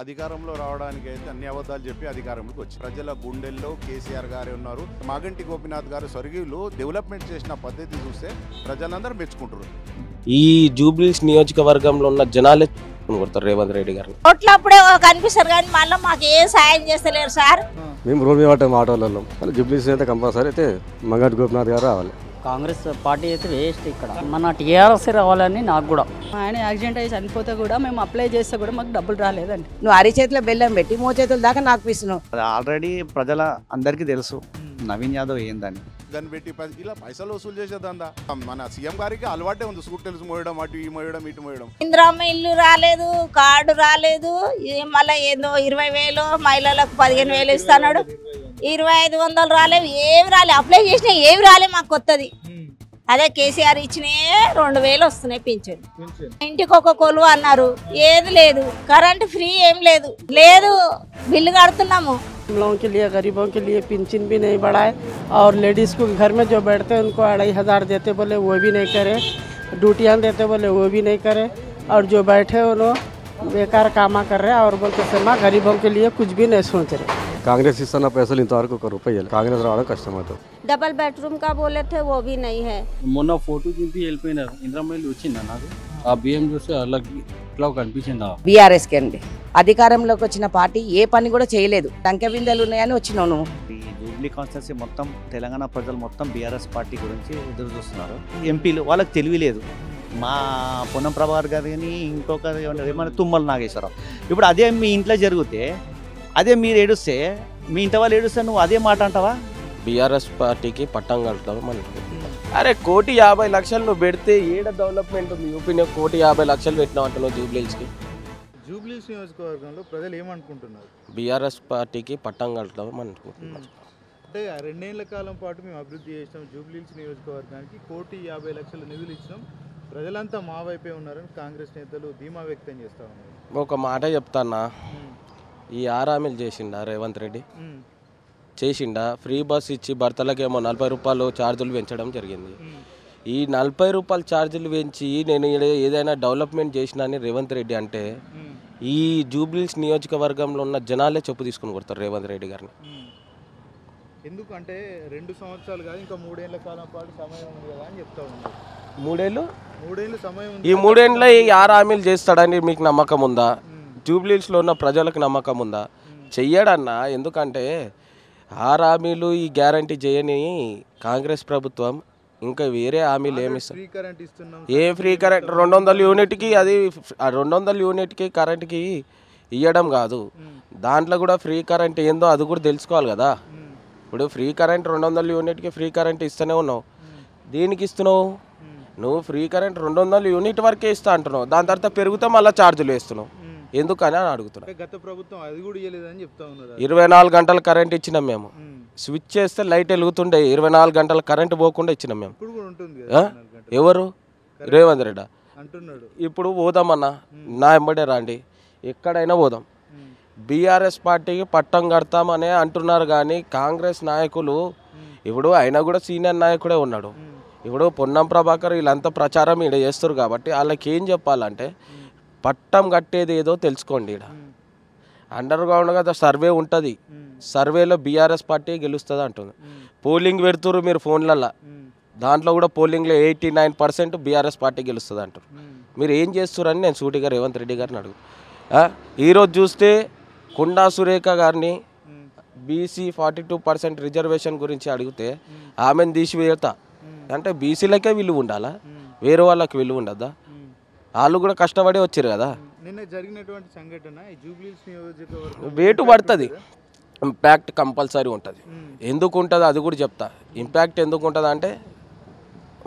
అధికారంలో రావడానికి అయితే అన్ని అబద్ధాలు చెప్పి అధికారంలోకి వచ్చి ప్రజల గుండెల్లో కేసీఆర్ గారే ఉన్నారు. మాగంటి గోపీనాథ్ గారు స్వర్గీయులు డెవలప్మెంట్ చేసిన పద్ధతి చూస్తే ప్రజలందరూ మెచ్చుకుంటారు. ఈ జూబ్లీస్ నియోజకవర్గంలో ఉన్న జనాలే కొడతారు రేవంత్ రెడ్డి గారు. ఓట్లప్పుడే కనిపిస్తారు కానీ మళ్ళీ మాకు ఏ సాయం చేస్తలేరు సార్. మేము రోడ్ మీద పట్టాం ఆటోలలో. జూబ్లీస్ అయితే కంపల్సరీ అయితే మాగంటి గోపీనాథ్ గారు రావాలి. కాంగ్రెస్ పార్టీ అయితే వేస్ట్. ఇక్కడ మన టీఆర్ఎస్ రావాలని నాకు కూడా. ఆయన యాక్సిడెంట్ అయ్యి చనిపోతే కూడా మేము అప్లై చేస్తే కూడా మాకు డబ్బులు రాలేదండి. నువ్వు అరిచేతిలో బెల్లం పెట్టి మోచేతుల దాకా నాకు పిస్తున్నావు. ఆల్రెడీ ప్రజల అందరికీ తెలుసు నవీన్ యాదవ్ ఏందని. దాన్ని పెట్టి ఇలా పైసలు వసూలు చేసేదందా మన సీఎం గారికి అలవాటే ఉంది. స్కూటర్స్ మోయడం, అటు ఈ మోయడం ఇటు మోయడం. ఇందిరమ్మ ఇల్లు రాలేదు, కార్డు రాలేదు, మళ్ళీ ఏదో 20,000 మహిళలకు 15,000 ఇస్తున్నాడు. 2,500 రాలేవు, ఏమి రాలే. అప్లై చేసినా ఏమి రాలే మాకు కొత్తది. అదే కేసీఆర్ ఇచ్చినే 2,000 వస్తున్నాయి పింఛన్. ఇంటికి ఒక కొలువు అన్నారు, ఏది లేదు. కరెంట్ ఫ్రీ ఏం లేదు, బిల్లు కడుతున్నాము. हम लोगों के लिए गरीबों के लिए पेंशन भी नहीं बढ़ाए और लेडीज़ को घर में जो बैठते हैं उनको 2,500 देते बोले वो भी नहीं करे, ड्यूटियाँ देते बोले वो भी नहीं करे, और जो बैठे वो लोग बेकार कामा कर रहे हैं और बोलते समय गरीबों के लिए कुछ भी नहीं सोच रहे. కాంగ్రెస్ ఇస్తున్న పైసలు ఇంతవరకు ₹1 కాంగ్రెస్ రావడం కష్టం అవుతుంది. డబల్ బెడ్రూమ్ का बोले थे वो भी नहीं है. మొన్న ఫోటో దింపి వెళ్ళిపోయినారు. ఇంద్రమ్మ వచ్చిందా నాకు ఆ బియ్యం చూస్తే అలా ఇట్లా కనిపించిందా? బీఆర్ఎస్ కి అండి అధికారంలోకి వచ్చిన పార్టీ ఏ పని కూడా చేయలేదు. టంక బిందెలు ఉన్నాయని వచ్చినావు నువ్వు. ఈ జూబ్లీ కాన్స్టిట్యున్సీ మొత్తం తెలంగాణ ప్రజలు మొత్తం బీఆర్ఎస్ పార్టీ గురించి ఎదురు చూస్తున్నారు. ఎంపీలు వాళ్ళకి తెలియలేదు. మా పొన్నం ప్రభాకర్ గారు కానీ ఇంకొక ఏమన్నా తుమ్మల నాగేశ్వరరావు. ఇప్పుడు అదే మీ ఇంట్లో జరిగితే, అదే మీరు ఏడుస్తే, మీ ఇంటి వాళ్ళు ఏడుస్తే నువ్వు అదే మాట అంటావా? బీఆర్ఎస్ పార్టీకి పట్టం కడతాం మనం. అరే 1,50,00,000 నువ్వు పెడితే ఏడ డెవలప్మెంట్ ఉంది? యూపీని 1,50,00,000 పెట్టినావు అంటున్నావు జూబ్లీస్కి. జూబ్లీస్ నియోజకవర్గంలో ప్రజలు ఏమనుకుంటున్నారు? బీఆర్ఎస్ పార్టీకి పట్టం కడతాం అనుకుంటున్నారు. అంటే 2 ఏళ్ల కాలం పాటు మేము అభివృద్ధి చేసాం. జూబ్లీస్ నియోజకవర్గానికి 1,50,00,000 నిధులు ఇచ్చాం. ప్రజలంతా మా వైపే ఉన్నారని కాంగ్రెస్ నేతలు ధీమా వ్యక్తం చేస్తా ఉన్నారు. ఒక మాట చెప్తానా, ఈ ఆరామిలు చేసిండా రేవంత్ రెడ్డి? చేసిండా? ఫ్రీ బస్ ఇచ్చి భర్తలకేమో ₹40 ఛార్జీలు పెంచడం జరిగింది. ఈ ₹40 ఛార్జీలు పెంచి నేను ఏదైనా డెవలప్మెంట్ చేసినా అని రేవంత్ రెడ్డి అంటే ఈ జూబ్లీస్ నియోజకవర్గంలో ఉన్న జనాలే చెప్పు తీసుకుని కొడతారు రేవంత్ రెడ్డి గారిని. ఎందుకంటే 2 సంవత్సరాలు కాదు, ఇంకా 3 ఏళ్ల కాలం పాటు సమయం ఉంది కదా అని చెప్తా ఉన్నారు. 3 ఏళ్ళు సమయం ఉంది. ఈ 3 ఏళ్ళలో ఈ ఆరామిలు చేస్తాడని మీకు నమ్మకం ఉందా? జూబ్లీస్లో ఉన్న ప్రజలకు నమ్మకం ఉందా? చెయ్యడన్నా. ఎందుకంటే హామీలు ఈ గ్యారంటీ చేయని కాంగ్రెస్ ప్రభుత్వం ఇంకా వేరే హామీలు ఏమిస్తారు? ఏ ఫ్రీ కరెంట్ 200 యూనిట్కి, అది 200 యూనిట్కి కరెంట్కి ఇవ్వడం కాదు. దాంట్లో కూడా ఫ్రీ కరెంట్ ఏందో అది కూడా తెలుసుకోవాలి కదా. ఇప్పుడు ఫ్రీ కరెంట్ 200 యూనిట్కి ఫ్రీ కరెంట్ ఇస్తూనే ఉన్నావు. దేనికి ఇస్తున్నావు? నువ్వు ఫ్రీ కరెంట్ 200 యూనిట్ వరకే ఇస్తా అంటున్నావు. దాని తర్వాత పెరుగుతా మళ్ళీ ఛార్జీలు వేస్తున్నావు. ఎందుకని అని అడుగుతున్నావు. గత ప్రభుత్వం అది కూడా ఇవ్వలేదని చెప్తా ఉన్నారు. 24 గంటలు కరెంట్ ఇచ్చినాం మేము. స్విచ్ చేస్తే లైట్ వెలుగుతుండే. 24 గంటలు కరెంట్ పోకుండా ఇచ్చినాం మేము. ఎవరు? రేవంత్ రెడ్డి అంటున్నాడు. ఇప్పుడు పోదామన్నా, నా ఎంబడే రాండి, ఎక్కడైనా పోదాం. బీఆర్ఎస్ పార్టీకి పట్టం కడతామనే అంటున్నారు కానీ కాంగ్రెస్ నాయకులు ఇప్పుడు అయినా కూడా సీనియర్ నాయకుడే ఉన్నాడు. ఇప్పుడు పొన్నం ప్రభాకర్ వీళ్ళంతా ప్రచారం ఇక్కడ చేస్తారు కాబట్టి వాళ్ళకి ఏం చెప్పాలంటే పట్టం కట్టేది ఏదో తెలుసుకోండి. ఇక్కడ అండర్ గ్రౌండ్గా సర్వే ఉంటుంది. సర్వేలో బీఆర్ఎస్ పార్టీ గెలుస్తుంది అంటుంది. పోలింగ్ పెడుతురు మీరు ఫోన్లలో, దాంట్లో కూడా పోలింగ్లో 89% బీఆర్ఎస్ పార్టీ గెలుస్తుంది అంటారు. మీరు ఏం చేస్తారని నేను సూటిగా రేవంత్ రెడ్డి గారిని అడుగు. ఈరోజు చూస్తే కొండా సురేఖ గారిని బీసీ 42% రిజర్వేషన్ గురించి అడిగితే ఆమెను తీసివేయతా అంటే బీసీలకే విలువ ఉండాలా, వేరే వాళ్ళకి విలువ ఉండద్దా? వాళ్ళు కూడా కష్టపడి వచ్చారు కదా. నిన్న జరిగినటువంటి సంఘటన జూబ్లీస్ నియోజకవర్గం వేటు పడుతుంది. ఇంపాక్ట్ కంపల్సరీ ఉంటుంది. ఎందుకు ఉంటుంది అది కూడా చెప్తా. ఇంపాక్ట్ ఎందుకు ఉంటుంది అంటే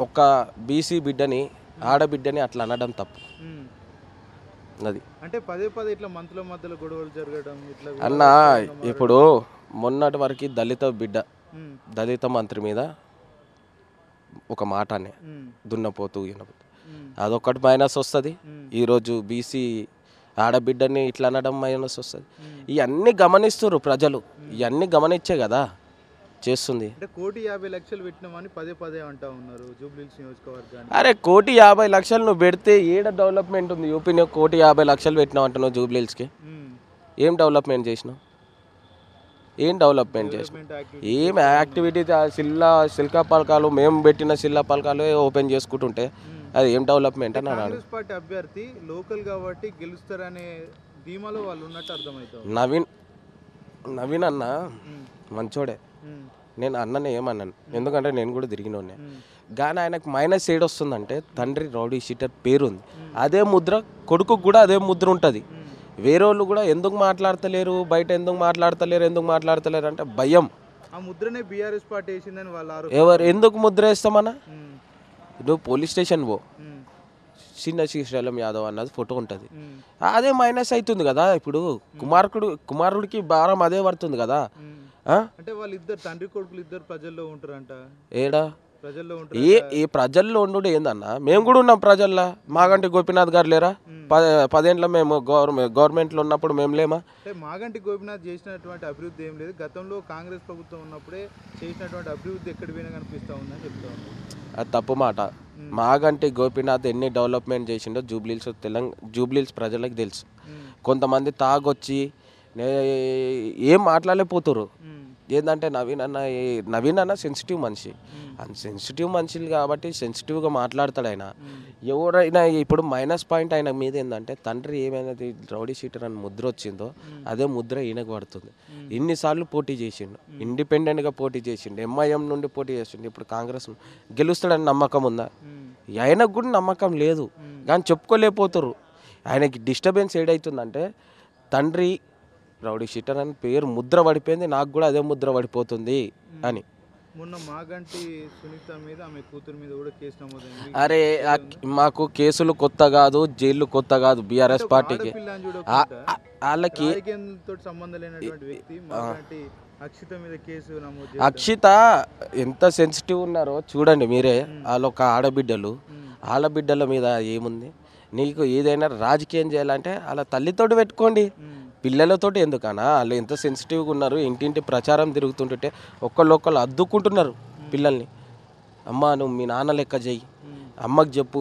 ఒక బీసీ బిడ్డని, ఆడబిడ్డని అట్లా అనడం తప్పు. అది అంటే పదే ఇట్లా మంత్రుల మధ్యలో గొడవలు జరగడం ఇట్లా అన్న. ఇప్పుడు మొన్నటి వరకు దళిత మంత్రి మీద ఒక మాట అనే దున్నపోతూ అదొక్కటి మైనస్ వస్తుంది. ఈరోజు బీసీ ఆడబిడ్డని ఇట్లా అనడం మైనస్ వస్తుంది. ఇవన్నీ గమనిస్తున్నారు ప్రజలు. ఇవన్నీ గమనించే కదా చేస్తుంది. అంటే 1,50,00,000 పెట్టినామని పదే అంటా ఉన్నారు జూబ్లీస్ నియోజకవర్గాన్ని. అరే 1,50,00,000 నువ్వు పెడితే ఏడ డెవలప్మెంట్ ఉంది? యూపీని 1,50,00,000 పెట్టినావు అంటున్నావు జూబ్లీస్కి. ఏం డెవలప్మెంట్ చేసినాం? ఏం డెవలప్మెంట్ చేసినాం? ఏం యాక్టివిటీ? శిల్కా పలకాలు మేము పెట్టిన శిల్లా పలకాలు ఓపెన్ చేసుకుంటుంటే అది ఏం డెవలప్మెంట్ అని అన్నాడు. కాంగ్రెస్ పార్టీ అభ్యర్థి లోకల్ కాబట్టి గెలుస్తారనే ధీమాలో వాళ్ళు ఉన్నట్టు అర్థమవుతుంది. నవీన్ అన్న మంచోడే, నేను అన్ననే ఏమన్నాను, ఎందుకంటే నేను కూడా తిరిగినోనే. కానీ ఆయనకు మైనస్ ఏడు వస్తుందంటే తండ్రి రౌడీ షీటర్ పేరు ఉంది, అదే ముద్ర కొడుకు కూడా అదే ముద్ర ఉంటుంది. వేరే వాళ్ళు కూడా ఎందుకు మాట్లాడతలేరు, బయట ఎందుకు మాట్లాడతలేరు అంటే భయం. ఆ ముద్రనే బీఆర్ఎస్ పార్టీ వేసిందని వాళ్ళు ఎవరు ఎందుకు ముద్ర వేస్తామన్నా? నువ్వు పోలీస్ స్టేషన్ పో, చిన్న శ్రీశైలం యాదవ్ అన్నది ఫోటో ఉంటుంది, అదే మైనస్ అవుతుంది కదా. ఇప్పుడు కుమారుడికి భారం అదే పడుతుంది కదా. అంటే వాళ్ళిద్దరు తండ్రి కొడుకులు ఇద్దరు ప్రజల్లో ఉంటారంట. ఏడా ప్రజల్లో ఏ ప్రజల్లో ఉండు ఏందన్నా? మేము కూడా ఉన్నాం ప్రజల్లో. మాగంటి గోపీనాథ్ గారు లేరా? 10 ఏళ్ళ మేము గవర్నమెంట్లో ఉన్నప్పుడు మేము లేమా? అంటే మాగంటి గోపీనాథ్ చేసినటువంటి అభివృద్ధి ఏం లేదు, గతంలో కాంగ్రెస్ ప్రభుత్వం ఉన్నప్పుడే చేసినటువంటి అభివృద్ధి ఎక్కడ పోయినా కనిపిస్తూ ఉందని చెప్తా ఉన్నారు. అది తప్పు మాట. మాగంటి గోపీనాథ్ ఎన్ని డెవలప్మెంట్ చేసిండో జూబ్లీహిల్స్ ప్రజలకు తెలుసు. కొంతమంది తాగొచ్చి ఏం మాట్లాడలేకపోతారు. ఏంటంటే నవీన్ అన్న సెన్సిటివ్ మనిషి, సెన్సిటివ్ మనుషులు కాబట్టి సెన్సిటివ్గా మాట్లాడతాడు ఆయన. ఎవరైనా ఇప్పుడు మైనస్ పాయింట్ ఆయన మీద ఏంటంటే తండ్రి ఏమైనా రౌడీ షీటర్ అని ముద్ర వచ్చిందో అదే ముద్ర ఈయనకు పడుతుంది. ఇన్నిసార్లు పోటీ చేసిండు, ఇండిపెండెంట్గా పోటీ చేసిండు, ఎంఐఎం నుండి పోటీ చేసిండు. ఇప్పుడు కాంగ్రెస్ గెలుస్తాడని నమ్మకం ఉందా? ఆయనకు కూడా నమ్మకం లేదు, కానీ చెప్పుకోలేకపోతారు. ఆయనకి డిస్టర్బెన్స్ ఏడవుతుందంటే తండ్రి రౌడీ షీటర్ అని పేరు ముద్ర పడిపోయింది, నాకు కూడా అదే ముద్ర పడిపోతుంది అని. మొన్న మాగంటి సునీత మీద ఆమె కూతురు మీద కూడా కేసు నమోదైంది. అరే మాకు కేసులు కొత్త కాదు, జైళ్ళు కొత్త కాదు. బీఆర్ఎస్ పార్టీకి వాళ్ళకి సంబంధం లేనటువంటి వ్యక్తి మాగంటి అక్షిత మీద కేసు నమోదు. అక్షిత ఎంత సెన్సిటివ్ ఉన్నారో చూడండి మీరే. వాళ్ళ ఒక ఆడబిడ్డల మీద ఏముంది? నీకు ఏదైనా రాజకీయం చేయాలంటే వాళ్ళ తల్లితోటి పెట్టుకోండి, పిల్లలతోటి ఎందుకన్నా? వాళ్ళు ఎంత సెన్సిటివ్గా ఉన్నారు. ఇంటింటి ప్రచారం తిరుగుతుంటే ఒక్కళ్ళు అద్దుకుంటున్నారు పిల్లల్ని. అమ్మ నువ్వు మీ నాన్న లెక్క చెయ్యి, అమ్మకి చెప్పు.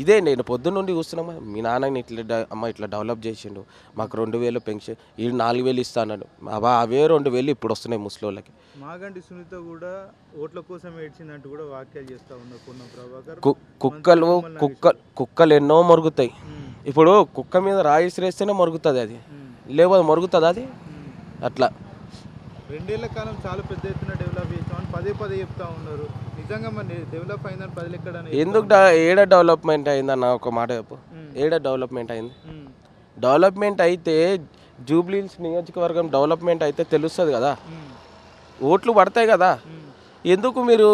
ఇదే నేను పొద్దున్న నుండి చూస్తున్నామా, మీ నాన్నని ఇట్లా డెవలప్ చేసిండు, మాకు 2000 పెన్షన్, ఈ 4000 ఇస్తాడు, అవే 2000 ఇప్పుడు వస్తున్నాయి ముసలోళ్ళకి. మాగంటి సునీత కూడా ఓట్ల కోసం ఏడ్చిందంటూ కూడా వ్యాఖ్యలు చేస్తూ ఉన్నారు పొన్నం ప్రభాకర్. కుక్కలు ఎన్నో మొరుగుతాయి. ఇప్పుడు కుక్క మీద రాయి విసిరేస్తేనే మొరుగుతుంది, అది లేకపోతే మొరుగుతుంది అది. అట్లా 2 ఏళ్ల కాలం చాలా పెద్ద ఎత్తున డెవలప్ చేస్తామని పదే చెప్తా ఉన్నారు. నిజంగా మరి డెవలప్ అయిందని ప్రజలు ఎక్కడ ఎందుకు ఏడ డెవలప్మెంట్ అయిందన్న ఒక మాట చెప్పు. ఏడ డెవలప్మెంట్ అయింది? డెవలప్మెంట్ అయితే జూబ్లీహిల్స్ నియోజకవర్గం డెవలప్మెంట్ అయితే తెలుస్తుంది కదా, ఓట్లు పడతాయి కదా. ఎందుకు మీరు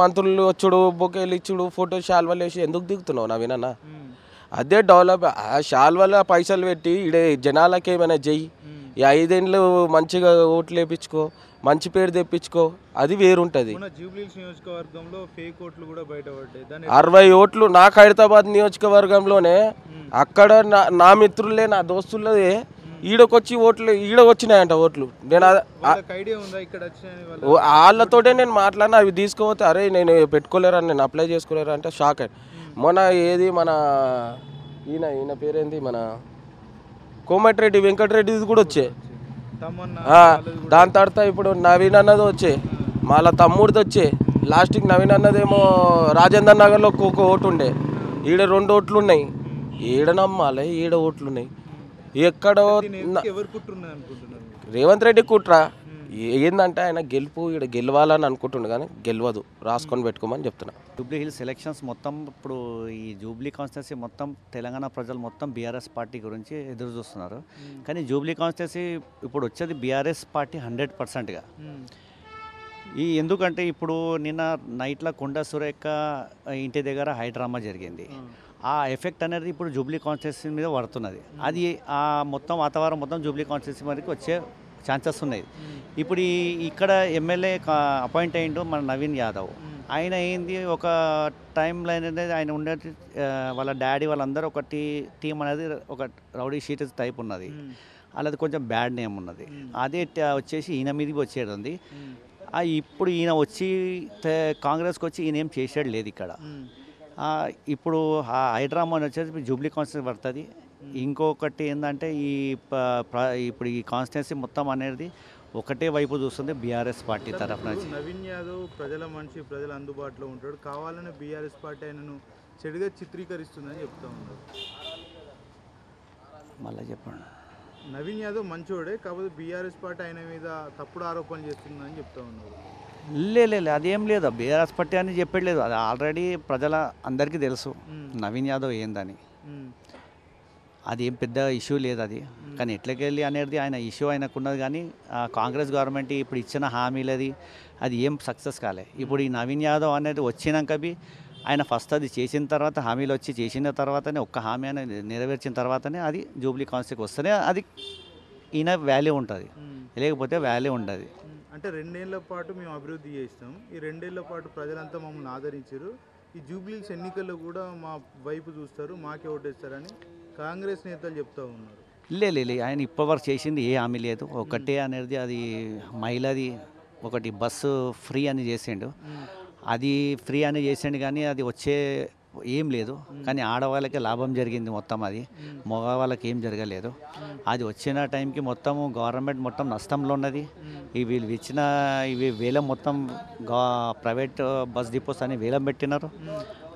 మంత్రులు వచ్చుడు, బొకేలు ఇచ్చుడు, ఫోటో శాల్వాలు వేసి ఎందుకు దిగుతున్నావు నవీనన్న? అదే డెవలప్. ఆ శాల్వాల పైసలు పెట్టి ఇడే జనాలకి ఏమైనా చెయ్యి. ఈ 5 ఏళ్ళు మంచిగా ఓట్లు వేయించుకో, మంచి పేరు తెప్పించుకో, అది వేరుంటుంది. జూబ్లీహిల్స్ నియోజకవర్గంలో ఫేక్ ఓట్లు కూడా బయటపడ్డాయి. 60 ఓట్లు నాకు హైదరాబాద్ నియోజకవర్గంలోనే. అక్కడ నా మిత్రులే, నా దోస్తులే ఈడకొచ్చి ఈడ వచ్చినాయంట ఓట్లు. నేను వాళ్ళతోటే నేను మాట్లాడినా, అవి తీసుకోపోతే అరే నేను పెట్టుకోలేరని, నేను అప్లై చేసుకోలేరు అంటే షాక్ అయ్యి. మొన్న ఏది మన ఈయన పేరేంది, మన కోమటిరెడ్డి వెంకటరెడ్డిది కూడా వచ్చే. దాని తర్వాత ఇప్పుడు నవీన్ అన్నది వచ్చే, మళ్ళా తమ్ముడిది వచ్చే. లాస్ట్కి నవీన్ అన్నదేమో రాజేందర్ నగర్లో ఒక ఓటు ఉండే, ఈడ 2 ఓట్లు ఉన్నాయి. ఈడ నమ్మాలి, ఈడ ఓట్లు ఉన్నాయి. ఎక్కడో రేవంత్ రెడ్డి కుట్రా ఏందంటే ఆయన గెలుపు ఇక్కడ గెలవాలని అనుకుంటుండే, కానీ గెలవదు, రాసుకొని పెట్టుకోమని చెప్తున్నా. జూబ్లీహిల్స్ ఎలక్షన్స్ మొత్తం ఇప్పుడు ఈ జూబ్లీ కాన్స్టిట్యున్సీ మొత్తం తెలంగాణ ప్రజలు మొత్తం బీఆర్ఎస్ పార్టీ గురించి ఎదురు చూస్తున్నారు. కానీ జూబ్లీ కాన్స్టిట్యున్సీ ఇప్పుడు వచ్చేది బీఆర్ఎస్ పార్టీ 100%గా. ఎందుకంటే ఇప్పుడు నిన్న నైట్లో కొండ సురేఖ ఇంటి దగ్గర హైడ్రామా జరిగింది. ఆ ఎఫెక్ట్ అనేది ఇప్పుడు జూబ్లీ కాన్స్టిట్యున్సీ మీద పడుతున్నది. అది ఆ మొత్తం వాతావరణం మొత్తం జూబ్లీ కాన్స్టిట్యున్సీ మీదకి వచ్చే ఛాన్సెస్ ఉన్నాయి. ఇప్పుడు ఇక్కడ ఎమ్మెల్యే అపాయింట్ అయ్యిండు మన నవీన్ యాదవ్. ఆయన ఏంది ఒక టైం లైన్ అనేది ఆయన ఉండేది, వాళ్ళ డాడీ వాళ్ళందరూ ఒక టీం అనేది ఒక రౌడీ షీటర్ టైప్ ఉన్నది, అలాది కొంచెం బ్యాడ్ నేమ్ ఉన్నది. అదే వచ్చేసి ఈయన మీదకి వచ్చేది ఉంది. ఇప్పుడు ఈయన వచ్చి కాంగ్రెస్కి వచ్చి ఈయన ఏం చేసేది లేదు ఇక్కడ. ఇప్పుడు హైడ్రామా వచ్చేసి జూబ్లీ కాన్స్టిట్యున్సీ పడుతుంది. ఇంకొకటి ఏంటంటే ఇప్పుడు ఈ కాన్స్టిట్యున్సీ మొత్తం అనేది ఒకటే వైపు చూస్తుంది బీఆర్ఎస్ పార్టీ తరఫున. నవీన్ యాదవ్ ప్రజల మనిషి, ప్రజల అందుబాటులో ఉంటాడు, కావాలని బీఆర్ఎస్ పార్టీ ఆయనను చెడుగా చిత్రీకరిస్తుందని చెప్తా ఉన్నారు. మళ్ళీ చెప్పండి. నవీన్ యాదవ్ మంచోడే, కాకపోతే బీఆర్ఎస్ పార్టీ ఆయన మీద తప్పుడు ఆరోపణలు చేస్తుందని చెప్తా ఉన్నారు. లేదు అదేం లేదు, బీఆర్ఎస్ పార్టీ అని చెప్పట్లేదు. అది ఆల్రెడీ ప్రజల అందరికీ తెలుసు నవీన్ యాదవ్ ఏందని. అది ఏం పెద్ద ఇష్యూ లేదు అది. కానీ ఎట్లకెళ్ళి అనేది ఆయన ఇష్యూ ఆయనకున్నది. కానీ కాంగ్రెస్ గవర్నమెంట్ ఇప్పుడు ఇచ్చిన హామీలది అది ఏం సక్సెస్ కాలే. ఇప్పుడు ఈ నవీన్ యాదవ్ అనేది వచ్చినాక ఆయన ఫస్ట్ అది చేసిన తర్వాత, హామీలు వచ్చి చేసిన తర్వాతనే, ఒక్క హామీ అనేది నెరవేర్చిన తర్వాతనే అది జూబ్లీ కాన్స్టిట్యూన్సీకి వస్తేనే అది ఈయన వాల్యూ ఉంటుంది, లేకపోతే వాల్యూ ఉండదు. అంటే 2 ఏళ్ల పాటు మేము అభివృద్ధి చేస్తాం, ఈ 2 ఏళ్ల పాటు ప్రజలంతా మమ్మల్ని ఆదరించారు, ఈ జూబ్లీస్ ఎన్నికల్లో కూడా మా వైపు చూస్తారు, మాకే ఓటేస్తారని కాంగ్రెస్ నేతలు చెప్తా ఉన్నారు. లేదు ఆయన ఇప్పటివరకు చేసింది ఏ హామీ లేదు. ఒకటే అనేది అది మహిళది ఒకటి బస్సు ఫ్రీ అని చేసిండు, అది ఫ్రీ అని చేసిండు. కానీ అది వచ్చే ఏం లేదు. కానీ ఆడవాళ్ళకే లాభం జరిగింది మొత్తం, అది మగవాళ్ళకి ఏం జరగలేదు. అది వచ్చిన టైంకి మొత్తము గవర్నమెంట్ మొత్తం నష్టంలో ఉన్నది. వీళ్ళు ఇచ్చిన ఇవి వేలం మొత్తం ప్రైవేట్ బస్ డిపోస్ అని వేలం పెట్టినారు.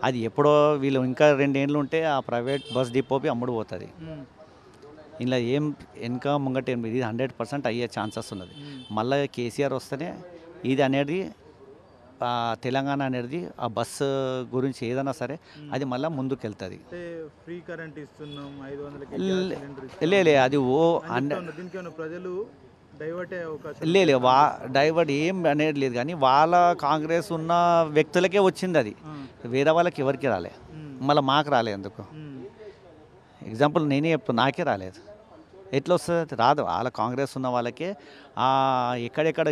అది ఎప్పుడో వీళ్ళు ఇంకా 2 ఏళ్ళు ఉంటే ఆ ప్రైవేట్ బస్ డిపోకి అమ్ముడు పోతుంది. ఇలా ఏం వెనక ముంగట ఇది 100% అయ్యే ఛాన్సెస్ ఉన్నది. మళ్ళీ కేసీఆర్ వస్తేనే ఇది అనేది తెలంగాణ అనేది ఆ బస్సు గురించి ఏదైనా సరే అది మళ్ళీ ముందుకు వెళ్తుంది. ఫ్రీ కరెంట్ ఇస్తున్నాం, 500 లే అది ప్రజలు డైవర్ట్ అయ్యే అవకాశం డైవర్ట్ ఏం అనేది లేదు. కానీ వాళ్ళ కాంగ్రెస్ ఉన్న వ్యక్తులకే వచ్చింది, అది వేరే వాళ్ళకి ఎవరికి రాలే. మళ్ళీ మాకు రాలే. ఎందుకు ఎగ్జాంపుల్ నేనే చెప్తాను, నాకే రాలేదు. ఎట్లా వస్తుంది? రాదు. వాళ్ళ కాంగ్రెస్ ఉన్న వాళ్ళకే ఎక్కడెక్కడ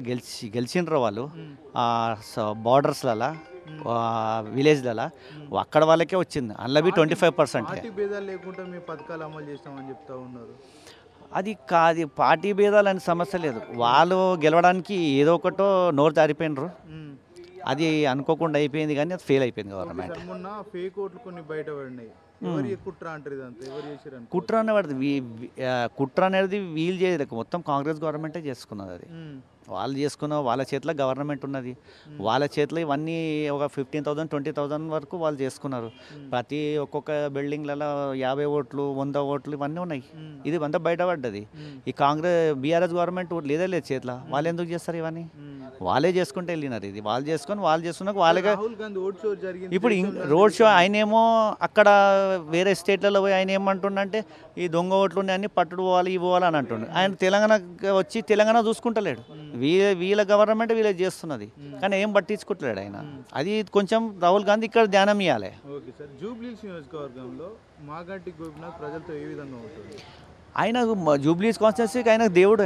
గెలిచిండ్రో వాళ్ళు బార్డర్స్లలో, విలేజ్లలో, అక్కడ వాళ్ళకే వచ్చింది. అందులో 25% లేకుండా మీ పథకాలు అమలు చేస్తామని చెప్తా ఉన్నారు. అది కాదు, పార్టీ భేదాలు అనే సమస్య లేదు. వాళ్ళు గెలవడానికి ఏదో ఒకటో నోరు జారిపోయినరు, అది అనుకోకుండా అయిపోయింది. కానీ అది ఫెయిల్ అయిపోయింది గవర్నమెంట్. మొన్న ఫేక్ ఓట్లు కొన్ని బయటపడినాయి. కుట్ర అంటారు, ఇదంతా ఎవరు చేశారు? కుట్ర అనేది కుట్ర అనేది వీళ్ళు చేయలేదు, మొత్తం కాంగ్రెస్ గవర్నమెంటే చేసుకున్నది. అది వాళ్ళు చేసుకున్న వాళ్ళ చేతిలో గవర్నమెంట్ ఉన్నది, వాళ్ళ చేతిలో ఇవన్నీ ఒక 15,000 20,000 వరకు వాళ్ళు చేసుకున్నారు. ప్రతి ఒక్కొక్క బిల్డింగ్లలో 50 ఓట్లు 100 ఓట్లు ఇవన్నీ ఉన్నాయి. ఇది అంతా బయటపడ్డది. ఈ బీఆర్ఎస్ గవర్నమెంట్ లేదు చేతిలో. వాళ్ళు ఎందుకు చేస్తారు ఇవన్నీ? వాళ్ళే చేసుకుంటే వెళ్ళినారు. ఇది వాళ్ళు చేసుకున్నాక వాళ్ళకే. ఇప్పుడు రోడ్ షో ఆయనేమో అక్కడ వేరే స్టేట్లలో పోయి ఆయన ఏమంటుండంటే ఈ దొంగ ఓట్లు అన్ని పట్టుడు పోవాలి, ఇవ్వాలి అని అంటుండే. ఆయన తెలంగాణ వచ్చి తెలంగాణ చూసుకుంటలేడు. వీళ్ళ గవర్నమెంట్ వీళ్ళే చేస్తున్నది, కానీ ఏం పట్టించుకుంటలేడు ఆయన. అది కొంచెం రాహుల్ గాంధీ ఇక్కడ ధ్యానం ఇవ్వాలి. ఓకే సార్, జూబ్లీస్ నియోజకవర్గంలో మాగంటి గోపీనాథ్ ప్రజలతో ఏ విధంగా ఉంటుంది? ఆయన జూబ్లీస్ కాన్స్టిట్యున్సీకి ఆయన దేవుడు.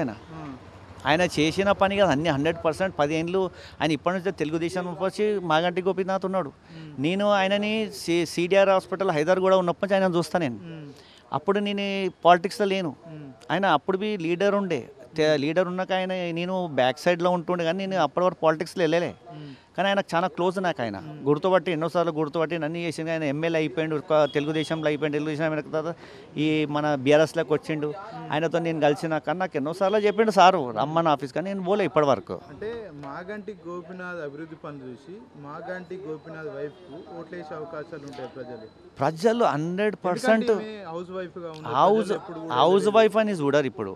ఆయన చేసిన పని కదా అన్ని 100%. 10 ఏళ్ళు ఆయన ఇప్పటి నుంచి తెలుగుదేశం వచ్చి మాగంటి గోపీనాథ్ ఉన్నాడు. నేను ఆయనని సిడిఆర్ హాస్పిటల్ హైదరాబాద్ కూడా ఉన్నప్పటి ఆయన చూస్తాను. నేను అప్పుడు నేను పాలిటిక్స్లో లేను. ఆయన అప్పుడు లీడర్ ఉండే. లీడర్ ఉన్నాక ఆయన నేను బ్యాక్ సైడ్లో ఉంటుండే, కానీ నేను అప్పటి వరకు పాలిటిక్స్లో వెళ్ళలే. కానీ ఆయనకు చాలా క్లోజ్. నాకు ఆయన గుర్తుపట్టి ఎన్నోసార్లు గుర్తుపట్టి నన్ను చేసింది. ఆయన ఎమ్మెల్యే అయిపోయిండు, తెలుగుదేశంలో అయిపోయింది. తెలుగుదేశం అయిన తర్వాత ఈ మన బీఆర్ఎస్లోకి వచ్చిండు. ఆయనతో నేను కలిసినాక నాకు ఎన్నోసార్లు చెప్పిండు సారు రమ్మన్న ఆఫీస్, కానీ నేను పోలే ఇప్పటి వరకు. అంటే మాగంటి గోపీనాథ్ అభివృద్ధి పనులు చూసి మాగంటి గోపీనాథ్ వైఫ్కు ఓట్లేసే అవకాశాలు ఉంటాయి ప్రజలు 100%. హౌస్ వైఫ్ అని చూడరు ఇప్పుడు.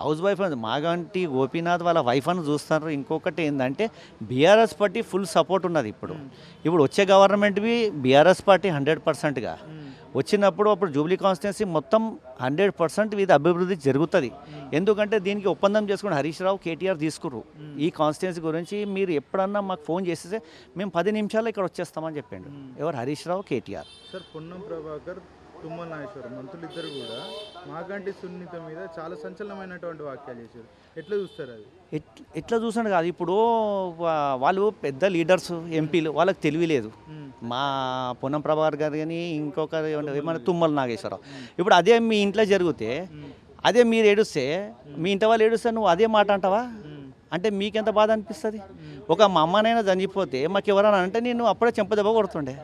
హౌస్ వైఫ్ అని మాగంటి గోపీనాథ్ వాళ్ళ వైఫ్ అని చూస్తారు. ఇంకొకటి ఏంటంటే బీఆర్ఎస్ పార్టీ ఫుల్ సపోర్ట్ ఉన్నది. ఇప్పుడు వచ్చే గవర్నమెంట్వి బీఆర్ఎస్ పార్టీ 100%గా వచ్చినప్పుడు అప్పుడు జూబ్లీ కాన్స్టిట్యున్సీ మొత్తం 100% ఇది అభివృద్ధి జరుగుతుంది. ఎందుకంటే దీనికి ఒప్పందం చేసుకుని హరీష్ రావు కేటీఆర్ తీసుకుర్రు. ఈ కాన్స్టిట్యున్సీ గురించి మీరు ఎప్పుడన్నా మాకు ఫోన్ చేస్తే మేము 10 నిమిషాల్లో ఇక్కడ వచ్చేస్తామని చెప్పిండు. ఎవరు? హరీష్ రావు, కేటీఆర్. సార్, పొన్నం ప్రభాకర్, తుమ్మల నాగేశ్వరం మంత్రులు ఇద్దరు కూడా మాగంటి సున్నిత మీద చాలా సంచలనమైనటువంటి వ్యాఖ్యలు చేశారు. ఎట్లా చూస్తారు? అది ఎట్లా చూసాడు కాదు, ఇప్పుడు వాళ్ళు పెద్ద లీడర్స్, ఎంపీలు, వాళ్ళకి తెలియలేదు. మా పొన్నం ప్రభాకర్ గారు కానీ ఇంకొక ఏమన్నా తుమ్మల నాగేశ్వరరావు. ఇప్పుడు అదే మీ ఇంట్లో జరిగితే, అదే మీరు ఏడుస్తే, మీ ఇంటి వాళ్ళు ఏడుస్తే నువ్వు అదే మాట అంటావా? అంటే మీకెంత బాధ అనిపిస్తుంది? ఒక మా అమ్మనైనా చనిపోతే మాకు ఎవరైనా అంటే నేను అప్పుడే చెంపదెబ్బ కొడుతుండే.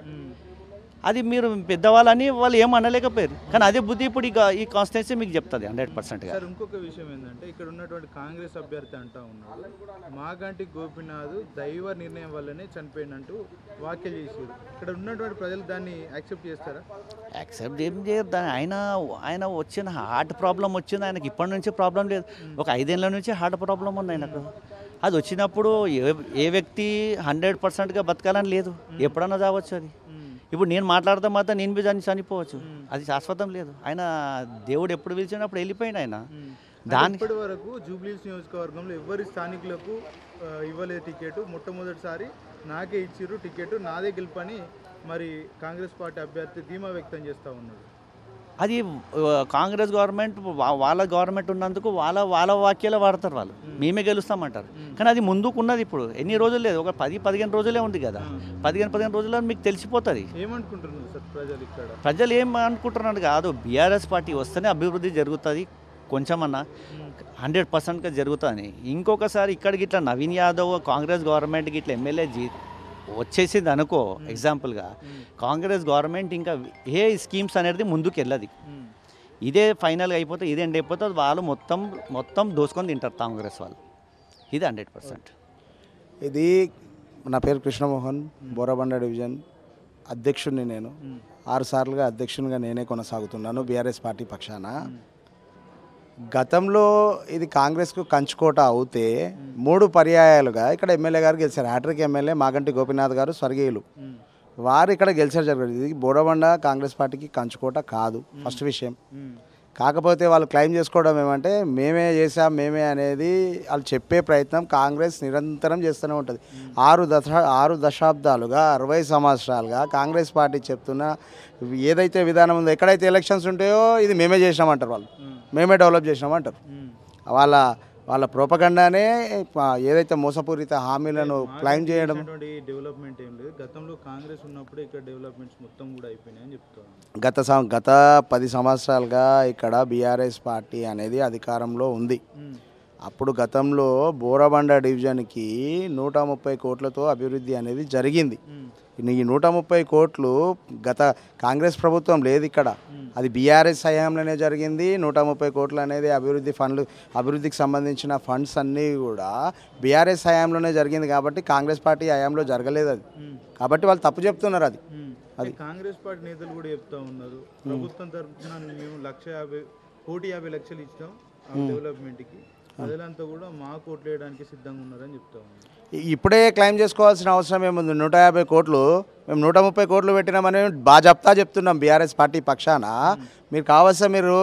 అది మీరు పెద్దవాళ్ళని వాళ్ళు ఏం అనలేకపోయారు. కానీ అదే బుద్ధి ఇప్పుడు ఈ కాన్స్టిట్యున్సీ మీకు చెప్తుంది 100%గా. సార్ ఇంకొక విషయం ఏంటంటే ఇక్కడ ఉన్నటువంటి కాంగ్రెస్ అభ్యర్థి అంటా ఉన్నాడు మాగంటి గోపీనాథ్ దైవ నిర్ణయం వల్లనే చనిపోయినట్టు వ్యాఖ్యలు చేశారు. ఇక్కడ ఉన్నటువంటి ప్రజలు దాన్ని యాక్సెప్ట్ చేస్తారా? యాక్సెప్ట్ ఏం చేయరు. ఆయన వచ్చిన హార్ట్ ప్రాబ్లం వచ్చింది. ఆయనకి ఇప్పటి నుంచి ప్రాబ్లం లేదు, ఒక 5 ఏళ్ళ నుంచి హార్ట్ ప్రాబ్లం ఉంది ఆయనకు. అది వచ్చినప్పుడు ఏ వ్యక్తి 100%గా బతకాలని లేదు, ఎప్పుడన్నా చావచ్చు. అది ఇప్పుడు నేను మాట్లాడితే మాత్రం నేను బి చనిపోవచ్చు, అది శాశ్వతం లేదు. ఆయన దేవుడు ఎప్పుడు పిలిచినప్పుడు వెళ్ళిపోయింది ఆయన. ఇప్పటి వరకు జూబ్లీహిల్స్ నియోజకవర్గంలో ఎవరి స్థానికులకు ఇవ్వలేదు టికెట్, మొట్టమొదటిసారి నాకే ఇచ్చిర్రు టికెట్, నాదే గెలుపని మరి కాంగ్రెస్ పార్టీ అభ్యర్థి ధీమా వ్యక్తం చేస్తూ ఉన్నాడు. అది కాంగ్రెస్ గవర్నమెంట్ వాళ్ళ గవర్నమెంట్ ఉన్నందుకు వాళ్ళ వాక్యాలు వాడతారు. వాళ్ళు మేమే గెలుస్తామంటారు. కానీ అది ముందుకున్నది ఇప్పుడు ఎన్ని రోజులు లేదు, ఒక 10-15 రోజులే ఉంది కదా. 15 రోజుల్లో మీకు తెలిసిపోతుంది. ఏమనుకుంటున్నారు సార్ ప్రజలు ఇక్కడ? ప్రజలు ఏం అనుకుంటున్నారు కాదు, బీఆర్ఎస్ పార్టీ వస్తేనే అభివృద్ధి జరుగుతుంది, కొంచెమన్నా 100%గా జరుగుతుంది. ఇంకొకసారి ఇక్కడికి ఇట్లా నవీన్ యాదవ్ కాంగ్రెస్ గవర్నమెంట్కి ఇట్లా ఎమ్మెల్యే వచ్చేసింది అనుకో, ఎగ్జాంపుల్గా కాంగ్రెస్ గవర్నమెంట్ ఇంకా ఏ స్కీమ్స్ అనేది ముందుకు వెళ్ళదు. ఇదే ఫైనల్గా అయిపోతే, ఇదే ఎండ్ అయిపోతే వాళ్ళు మొత్తం దోసుకొని తింటారు కాంగ్రెస్ వాళ్ళు. ఇది 100%. ఇది నా పేరు కృష్ణమోహన్, బోరబండ డివిజన్ అధ్యక్షుడిని. నేను 6 సార్లుగా అధ్యక్షునిగా నేనే కొనసాగుతున్నాను బీఆర్ఎస్ పార్టీ పక్షాన. గతంలో ఇది కాంగ్రెస్కు కంచుకోట అవుతే 3 పర్యాయాలుగా ఇక్కడ ఎమ్మెల్యే గారు గెలిచారు. హ్యాట్రిక్ ఎమ్మెల్యే మాగంటి గోపీనాథ్ గారు స్వర్గీయులు, వారు ఇక్కడ గెలిచారు. జరిగింది ఇది బోరబండ కాంగ్రెస్ పార్టీకి కంచుకోట కాదు, ఫస్ట్ విషయం. కాకపోతే వాళ్ళు క్లెయిమ్ చేసుకోవడం ఏమంటే మేమే చేసాం మేమే అనేది వాళ్ళు చెప్పే ప్రయత్నం కాంగ్రెస్ నిరంతరం చేస్తూనే ఉంటుంది. 6 దశాబ్దాలుగా 60 సంవత్సరాలుగా కాంగ్రెస్ పార్టీ చెప్తున్న ఏదైతే విధానం ఉందో, ఎక్కడైతే ఎలక్షన్స్ ఉంటాయో ఇది మేమే చేసినామంటారు, వాళ్ళు మేమే డెవలప్ చేసినామంటారు. వాళ్ళ ప్రోపగండానే ఏదైతే మోసపూరిత హామీలను క్లెయిమ్ చేయడం. డెవలప్మెంట్ ఏం లేదు, గతంలో కాంగ్రెస్ ఉన్నప్పుడు ఇక్కడ డెవలప్మెంట్స్ మొత్తం కూడా అయిపోయినాయని చెప్తాను. గత 10 సంవత్సరాలుగా ఇక్కడ బీఆర్ఎస్ పార్టీ అనేది అధికారంలో ఉంది. అప్పుడు గతంలో బోరబండ డివిజన్కి 130 కోట్లతో అభివృద్ధి అనేది జరిగింది. ఈ 130 కోట్లు గత కాంగ్రెస్ ప్రభుత్వం లేదు ఇక్కడ, అది బీఆర్ఎస్ హయాంలోనే జరిగింది. 130 కోట్లు అనేది అభివృద్ధికి సంబంధించిన ఫండ్స్ అన్నీ కూడా బీఆర్ఎస్ హయాంలోనే జరిగింది. కాబట్టి కాంగ్రెస్ పార్టీ హయాంలో జరగలేదు అది. కాబట్టి వాళ్ళు తప్పు చెప్తున్నారు. అది కాంగ్రెస్ పార్టీ నేతలు కూడా చెప్తా ఉన్నారు, ప్రభుత్వం తరఫున మేము 1,50,000 లక్షలు ఇచ్చాం డెవలప్మెంట్కి, ప్రజలంతా కూడా మా కోట్లు వేయడానికి సిద్ధంగా ఉన్నారని చెప్తా ఉన్నారు. ఇప్పుడే క్లెయిమ్ చేసుకోవాల్సిన అవసరం ఏముంది? 150 కోట్లు మేము 130 కోట్లు పెట్టినామని బాజప్తా చెప్తున్నాం బీఆర్ఎస్ పార్టీ పక్షాన. మీరు కావాల్సిన మీరు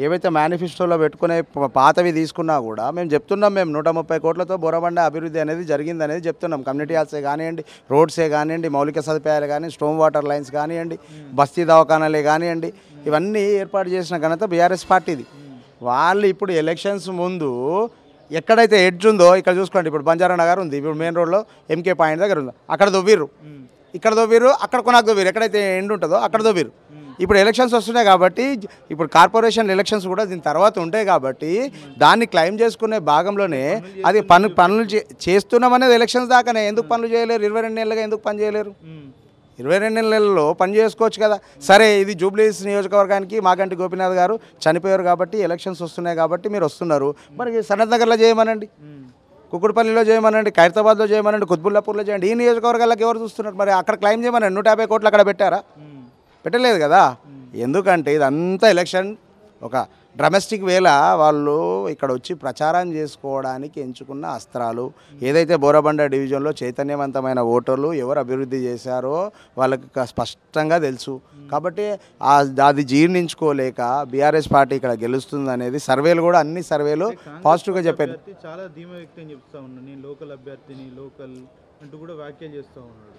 ఏవైతే మేనిఫెస్టోలో పెట్టుకునే పాతవి తీసుకున్నా కూడా మేము చెప్తున్నాం, మేము 130 కోట్లతో బోరబండ అభివృద్ధి అనేది జరిగింది అనేది చెప్తున్నాం. కమ్యూనిటీ హాల్సే కానివ్వండి, రోడ్సే కానివ్వండి, మౌలిక సదుపాయాలు కానీ, స్టోమ్ వాటర్ లైన్స్ కానివ్వండి, బస్తీ దవాఖానాలే కానివ్వండి, ఇవన్నీ ఏర్పాటు చేసిన ఘనత బీఆర్ఎస్ పార్టీది. వాళ్ళు ఇప్పుడు ఎలక్షన్స్ ముందు ఎక్కడైతే ఎడ్జ్ ఉందో ఇక్కడ చూసుకోండి, ఇప్పుడు బంజారా నగర్ ఉంది, ఇప్పుడు మెయిన్ రోడ్లో ఎంకే పాయింట్ దగ్గర ఉంది, అక్కడ దొవ్విర్రు, ఇక్కడ దొవ్విర్రు, అక్కడ కొనాకు దొవ్విర్రు, ఎక్కడైతే ఎండ్ ఉంటుందో అక్కడ దొవ్విర్రు. ఇప్పుడు ఎలక్షన్స్ వస్తున్నాయి కాబట్టి, ఇప్పుడు కార్పొరేషన్ ఎలక్షన్స్ కూడా దీని తర్వాత ఉంటాయి కాబట్టి దాన్ని క్లెయిమ్ చేసుకునే భాగంలోనే అది పనులు చేస్తున్నామనేది ఎలక్షన్స్ దాకానే. ఎందుకు పనులు చేయలేరు? 22 నెలలుగా ఎందుకు పని చేయలేరు? 22 నెలల్లో పని చేసుకోవచ్చు కదా. సరే, ఇది జూబ్లీహిల్స్ నియోజకవర్గానికి మాగంటి గోపీనాథ్ గారు చనిపోయారు కాబట్టి ఎలక్షన్స్ వస్తున్నాయి కాబట్టి మీరు వస్తున్నారు. మరి సనత్ నగర్లో చేయమనండి, కుకుడుపల్లిలో చేయమనండి, ఖైరతాబాద్లో చేయమనండి, కుత్బుల్లాపూర్లో చేయండి. ఈ నియోజకవర్గాలకు ఎవరు చూస్తున్నారు? మరి అక్కడ క్లెయిమ్ చేయమనండి. 150 కోట్లు అక్కడ పెట్టారా? పెట్టలేదు కదా. ఎందుకంటే ఇదంతా ఎలక్షన్ ఒక డ్రమెస్టిక్ వేళ వాళ్ళు ఇక్కడ వచ్చి ప్రచారం చేసుకోవడానికి ఎంచుకున్న అస్త్రాలు. ఏదైతే బోరబండ డివిజన్లో చైతన్యవంతమైన ఓటర్లు ఎవరు అభివృద్ధి చేశారో వాళ్ళకి స్పష్టంగా తెలుసు. కాబట్టి అది జీర్ణించుకోలేక బీఆర్ఎస్ పార్టీ ఇక్కడ గెలుస్తుంది అనేది సర్వేలు కూడా అన్ని సర్వేలు పాజిటివ్గా చెప్పారు. చాలా ధీమా వ్యక్తం చెప్తా ఉన్నాను, నేను లోకల్ అభ్యర్థిని లోకల్ అంటూ కూడా వ్యాఖ్యలు చేస్తూ ఉన్నాడు.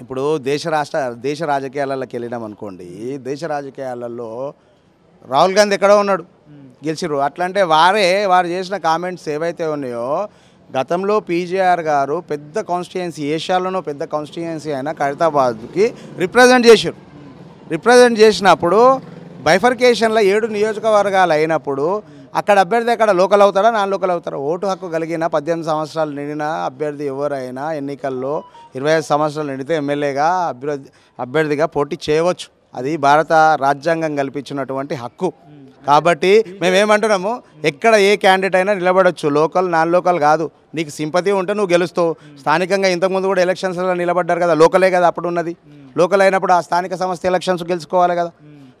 ఇప్పుడు దేశ రాజకీయాలలోకి వెళ్ళినాం అనుకోండి, దేశ రాజకీయాలలో రాహుల్ గాంధీ ఎక్కడో ఉన్నాడు, గెలిచిర్రు. అట్లంటే వారు చేసిన కామెంట్స్ ఏవైతే ఉన్నాయో, గతంలో పీజేఆర్ గారు పెద్ద కాన్స్టిట్యుయెన్సీ, ఏషియాలోనూ పెద్ద కాన్స్టిట్యుయెన్సీ అయిన ఖైరతాబాద్కి రిప్రజెంట్ చేసినప్పుడు బైఫర్కేషన్లో 7 నియోజకవర్గాలు అయినప్పుడు అక్కడ అభ్యర్థి అక్కడ లోకల్ అవుతారా నాన్ లోకల్ అవుతారా? ఓటు హక్కు కలిగిన 18 సంవత్సరాలు నిండిన అభ్యర్థి ఎవరైనా ఎన్నికల్లో 25 సంవత్సరాలు నిండితే ఎమ్మెల్యేగా అభ్యర్థిగా పోటీ చేయవచ్చు. అది భారత రాజ్యాంగం కల్పించినటువంటి హక్కు. కాబట్టి మేమేమంటున్నాము, ఎక్కడ ఏ క్యాండిడేట్ అయినా నిలబడవచ్చు, లోకల్ నాన్ లోకల్ కాదు. నీకు సింపతి ఉంటే నువ్వు గెలుస్తావు. స్థానికంగా ఇంతకుముందు కూడా ఎలక్షన్స్లో నిలబడ్డారు కదా, లోకలే కదా అప్పుడు ఉన్నది. లోకల్ అయినప్పుడు ఆ స్థానిక సంస్థ ఎలక్షన్స్ గెలుచుకోవాలి కదా.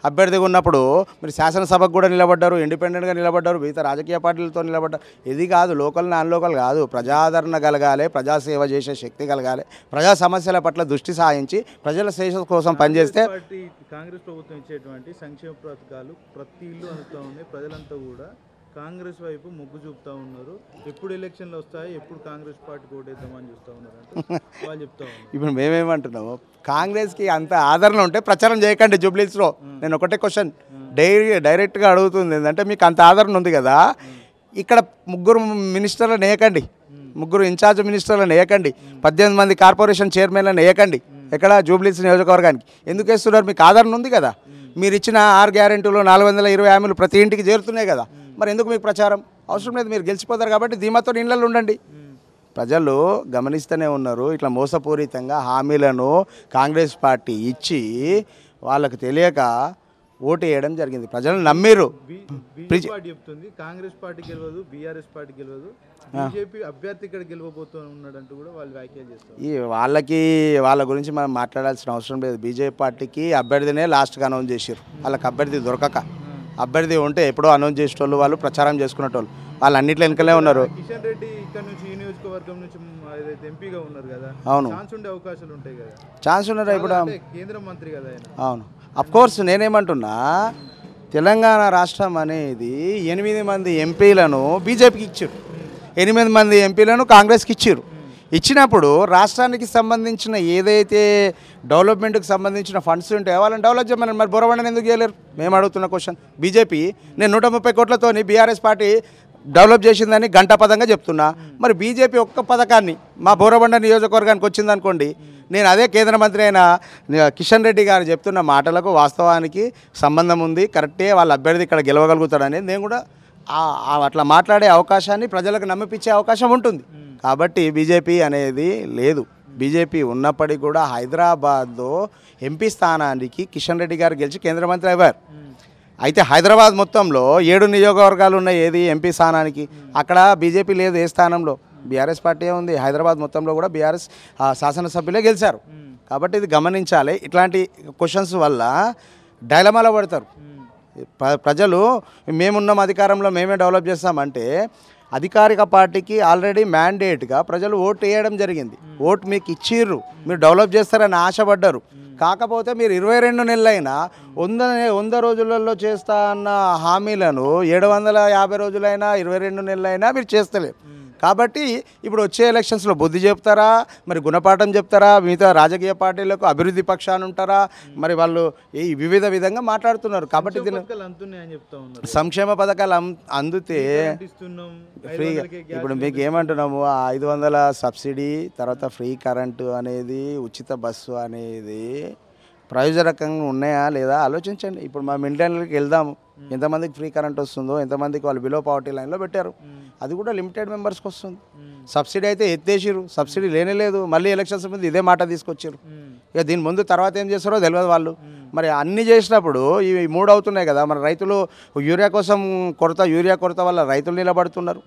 అభ్యర్థిగా ఉన్నప్పుడు మీరు శాసనసభకు కూడా నిలబడ్డారు, ఇండిపెండెంట్గా నిలబడ్డారు, మిగతా రాజకీయ పార్టీలతో నిలబడ్డారు. ఇది కాదు, లోకల్ నాన్ లోకల్ కాదు. ప్రజాదరణ కలగాలి, ప్రజాసేవ చేసే శక్తి కలగాలి, ప్రజా సమస్యల పట్ల దృష్టి సారించి ప్రజల శ్రేయస్సు కోసం పనిచేస్తే. కాంగ్రెస్ ప్రభుత్వం ఇచ్చేటువంటి సంక్షేమ పథకాలు ప్రతి ఇల్లు అందుతూ ఉన్నాయి. ప్రజలంతా కూడా కాంగ్రెస్ వైపు మొగ్గు చూపుతా ఉన్నారు. ఎప్పుడు ఎలక్షన్లు వస్తాయి, ఎప్పుడు కాంగ్రెస్ పార్టీ ఓటేద్దామని చూస్తూ ఉన్నారు అంటే వాళ్ళు చెప్తా ఉన్నారు. ఇప్పుడు మేమేమంటున్నాము, కాంగ్రెస్కి అంత ఆదరణ ఉంటే ప్రచారం చేయకండి జూబ్లీస్లో. నేను ఒకటే క్వశ్చన్ డైరెక్ట్గా అడుగుతుంది ఏంటంటే, మీకు అంత ఆదరణ ఉంది కదా, ఇక్కడ 3 మినిస్టర్లను వేయకండి, 3 ఇన్ఛార్జ్ మినిస్టర్లను వేయకండి, 18 మంది కార్పొరేషన్ చైర్మన్లను వేయకండి. ఎక్కడ జూబ్లీస్ నియోజకవర్గానికి ఎందుకు వేస్తున్నారు? మీకు ఆదరణ ఉంది కదా. మీరు ఇచ్చిన 6 గ్యారెంటీలు 420 హామీలు ప్రతి ఇంటికి చేరుతున్నాయి కదా. మరి ఎందుకు మీకు ప్రచారం అవసరం లేదు? మీరు గెలిచిపోతారు కాబట్టి ధీమాతో ఇళ్ళల్లో ఉండండి. ప్రజలు గమనిస్తూనే ఉన్నారు. ఇట్లా మోసపూరితంగా హామీలను కాంగ్రెస్ పార్టీ ఇచ్చి వాళ్ళకు తెలియక ఓటు వేయడం జరిగింది. ప్రజలు నమ్మిరు. చెప్తుంది కాంగ్రెస్ పార్టీ గెలవదు, బీఆర్ఎస్ పార్టీ గెలవదు, బీజేపీ అభ్యర్థి ఇక్కడ గెలవబోతూ ఉన్నాడంటూ కూడా వాళ్ళు వ్యాఖ్యలు చేస్తారు. వాళ్ళ గురించి మనం మాట్లాడాల్సిన అవసరం లేదు. బీజేపీ పార్టీకి అభ్యర్థినే లాస్ట్గా అనౌన్స్ చేశారు. వాళ్ళకి అభ్యర్థి దొరకక, అభ్యర్థి ఉంటే ఎప్పుడో అనౌన్స్ చేసేటోళ్ళు, వాళ్ళు ప్రచారం చేసుకునేటోళ్ళు, వాళ్ళు అన్నిట్లో వెనుకలే ఉన్నారు. కిషన్ రెడ్డి ఇక్కడ నుంచి ఈ నియోజకవర్గం నుంచి ఎంపీగా ఉన్నారు కదా, అవును, ఛాన్స్ ఉండే అవకాశాలు ఉంటాయి కదా. ఛాన్స్ ఉన్నారా? ఇప్పుడు కేంద్ర మంత్రి కదా ఆయన. అవును, అఫ్కోర్స్. నేనేమంటున్నా, తెలంగాణ రాష్ట్రం అనేది 8 మంది ఎంపీలను బీజేపీకి ఇచ్చారు, 8 మంది ఎంపీలను కాంగ్రెస్కి ఇచ్చారు. ఇచ్చినప్పుడు రాష్ట్రానికి సంబంధించిన ఏదైతే డెవలప్మెంట్కి సంబంధించిన ఫండ్స్ ఉంటాయో వాళ్ళని డెవలప్ చేయమని మరి బోరబండని ఎందుకు చేయలేరు? మేము అడుగుతున్న క్వశ్చన్. బీజేపీ నేను 130 కోట్లతోని బీఆర్ఎస్ పార్టీ డెవలప్ చేసిందని గంటాపదంగా చెప్తున్నా. మరి బీజేపీ ఒక్క పథకాన్ని మా బోరబండ నియోజకవర్గానికి వచ్చిందనుకోండి, నేను అదే కేంద్ర మంత్రి అయిన కిషన్ రెడ్డి గారు చెప్తున్న మాటలకు వాస్తవానికి సంబంధం ఉంది, కరెక్టే, వాళ్ళ అభ్యర్థి ఇక్కడ గెలవగలుగుతాడనేది నేను కూడా అట్లా మాట్లాడే అవకాశాన్ని ప్రజలకు నమ్మిపించే అవకాశం ఉంటుంది. కాబట్టి బీజేపీ అనేది లేదు. బీజేపీ ఉన్నప్పటికీ కూడా హైదరాబాద్లో ఎంపీ స్థానానికి కిషన్ రెడ్డి గారు గెలిచి కేంద్ర మంత్రి అయ్యారు. అయితే హైదరాబాద్ మొత్తంలో 7 నియోజకవర్గాలు ఉన్నాయి ఏది ఎంపీ స్థానానికి, అక్కడ బీజేపీ లేదు ఏ స్థానంలో, బీఆర్ఎస్ పార్టీ ఉంది. హైదరాబాద్ మొత్తంలో కూడా బీఆర్ఎస్ శాసనసభ్యులే గెలిచారు. కాబట్టి ఇది గమనించాలి. ఇట్లాంటి క్వశ్చన్స్ వల్ల డైలమాలో పడతారు ప్రజలు. మేమున్నాం అధికారంలో, మేమే డెవలప్ చేస్తామంటే అధికారిక పార్టీకి ఆల్రెడీ మ్యాండేట్గా ప్రజలు ఓటు వేయడం జరిగింది. ఓటు మీకు ఇచ్చిర్రు, మీరు డెవలప్ చేస్తారని ఆశపడ్డారు. కాకపోతే మీరు 22 నెలలైనా 100 రోజులలో చేస్తా అన్న హామీలను 750 రోజులైనా 22 నెలలైనా మీరు చేస్తలేరు. కాబట్టి ఇప్పుడు వచ్చే ఎలక్షన్స్లో బుద్ధి చెప్తారా, మరి గుణపాఠం చెప్తారా, మిగతా రాజకీయ పార్టీలకు అభివృద్ధి పక్షాన్ని ఉంటారా, మరి వాళ్ళు ఈ వివిధ విధంగా మాట్లాడుతున్నారు. కాబట్టి సంక్షేమ పథకాలు అందుతే ఫ్రీగా, ఇప్పుడు మీకు ఏమంటున్నాము, 500 సబ్సిడీ, తర్వాత ఫ్రీ కరెంటు అనేది, ఉచిత బస్సు అనేది ప్రయోజనకంగా ఉన్నాయా లేదా ఆలోచించండి. ఇప్పుడు మా మిలిటరీకి వెళ్దాము, ఎంతమందికి ఫ్రీ కరెంట్ వస్తుందో, ఎంతమందికి వాళ్ళు బిలో పవర్టీ లైన్లో పెట్టారు, అది కూడా లిమిటెడ్ మెంబర్స్కి వస్తుంది. సబ్సిడీ అయితే ఎత్తేసిరు, సబ్సిడీ లేనేలేదు. మళ్ళీ ఎలక్షన్స్ ముందు ఇదే మాట తీసుకొచ్చారు. ఇక దీని ముందు తర్వాత ఏం చేస్తారో తెలియదు వాళ్ళు. మరి అన్నీ చేసినప్పుడు ఇవి 3 అవుతున్నాయి కదా. మన రైతులు యూరియా కోసం యూరియా కొరత వల్ల రైతులు నిలబడుతున్నారు.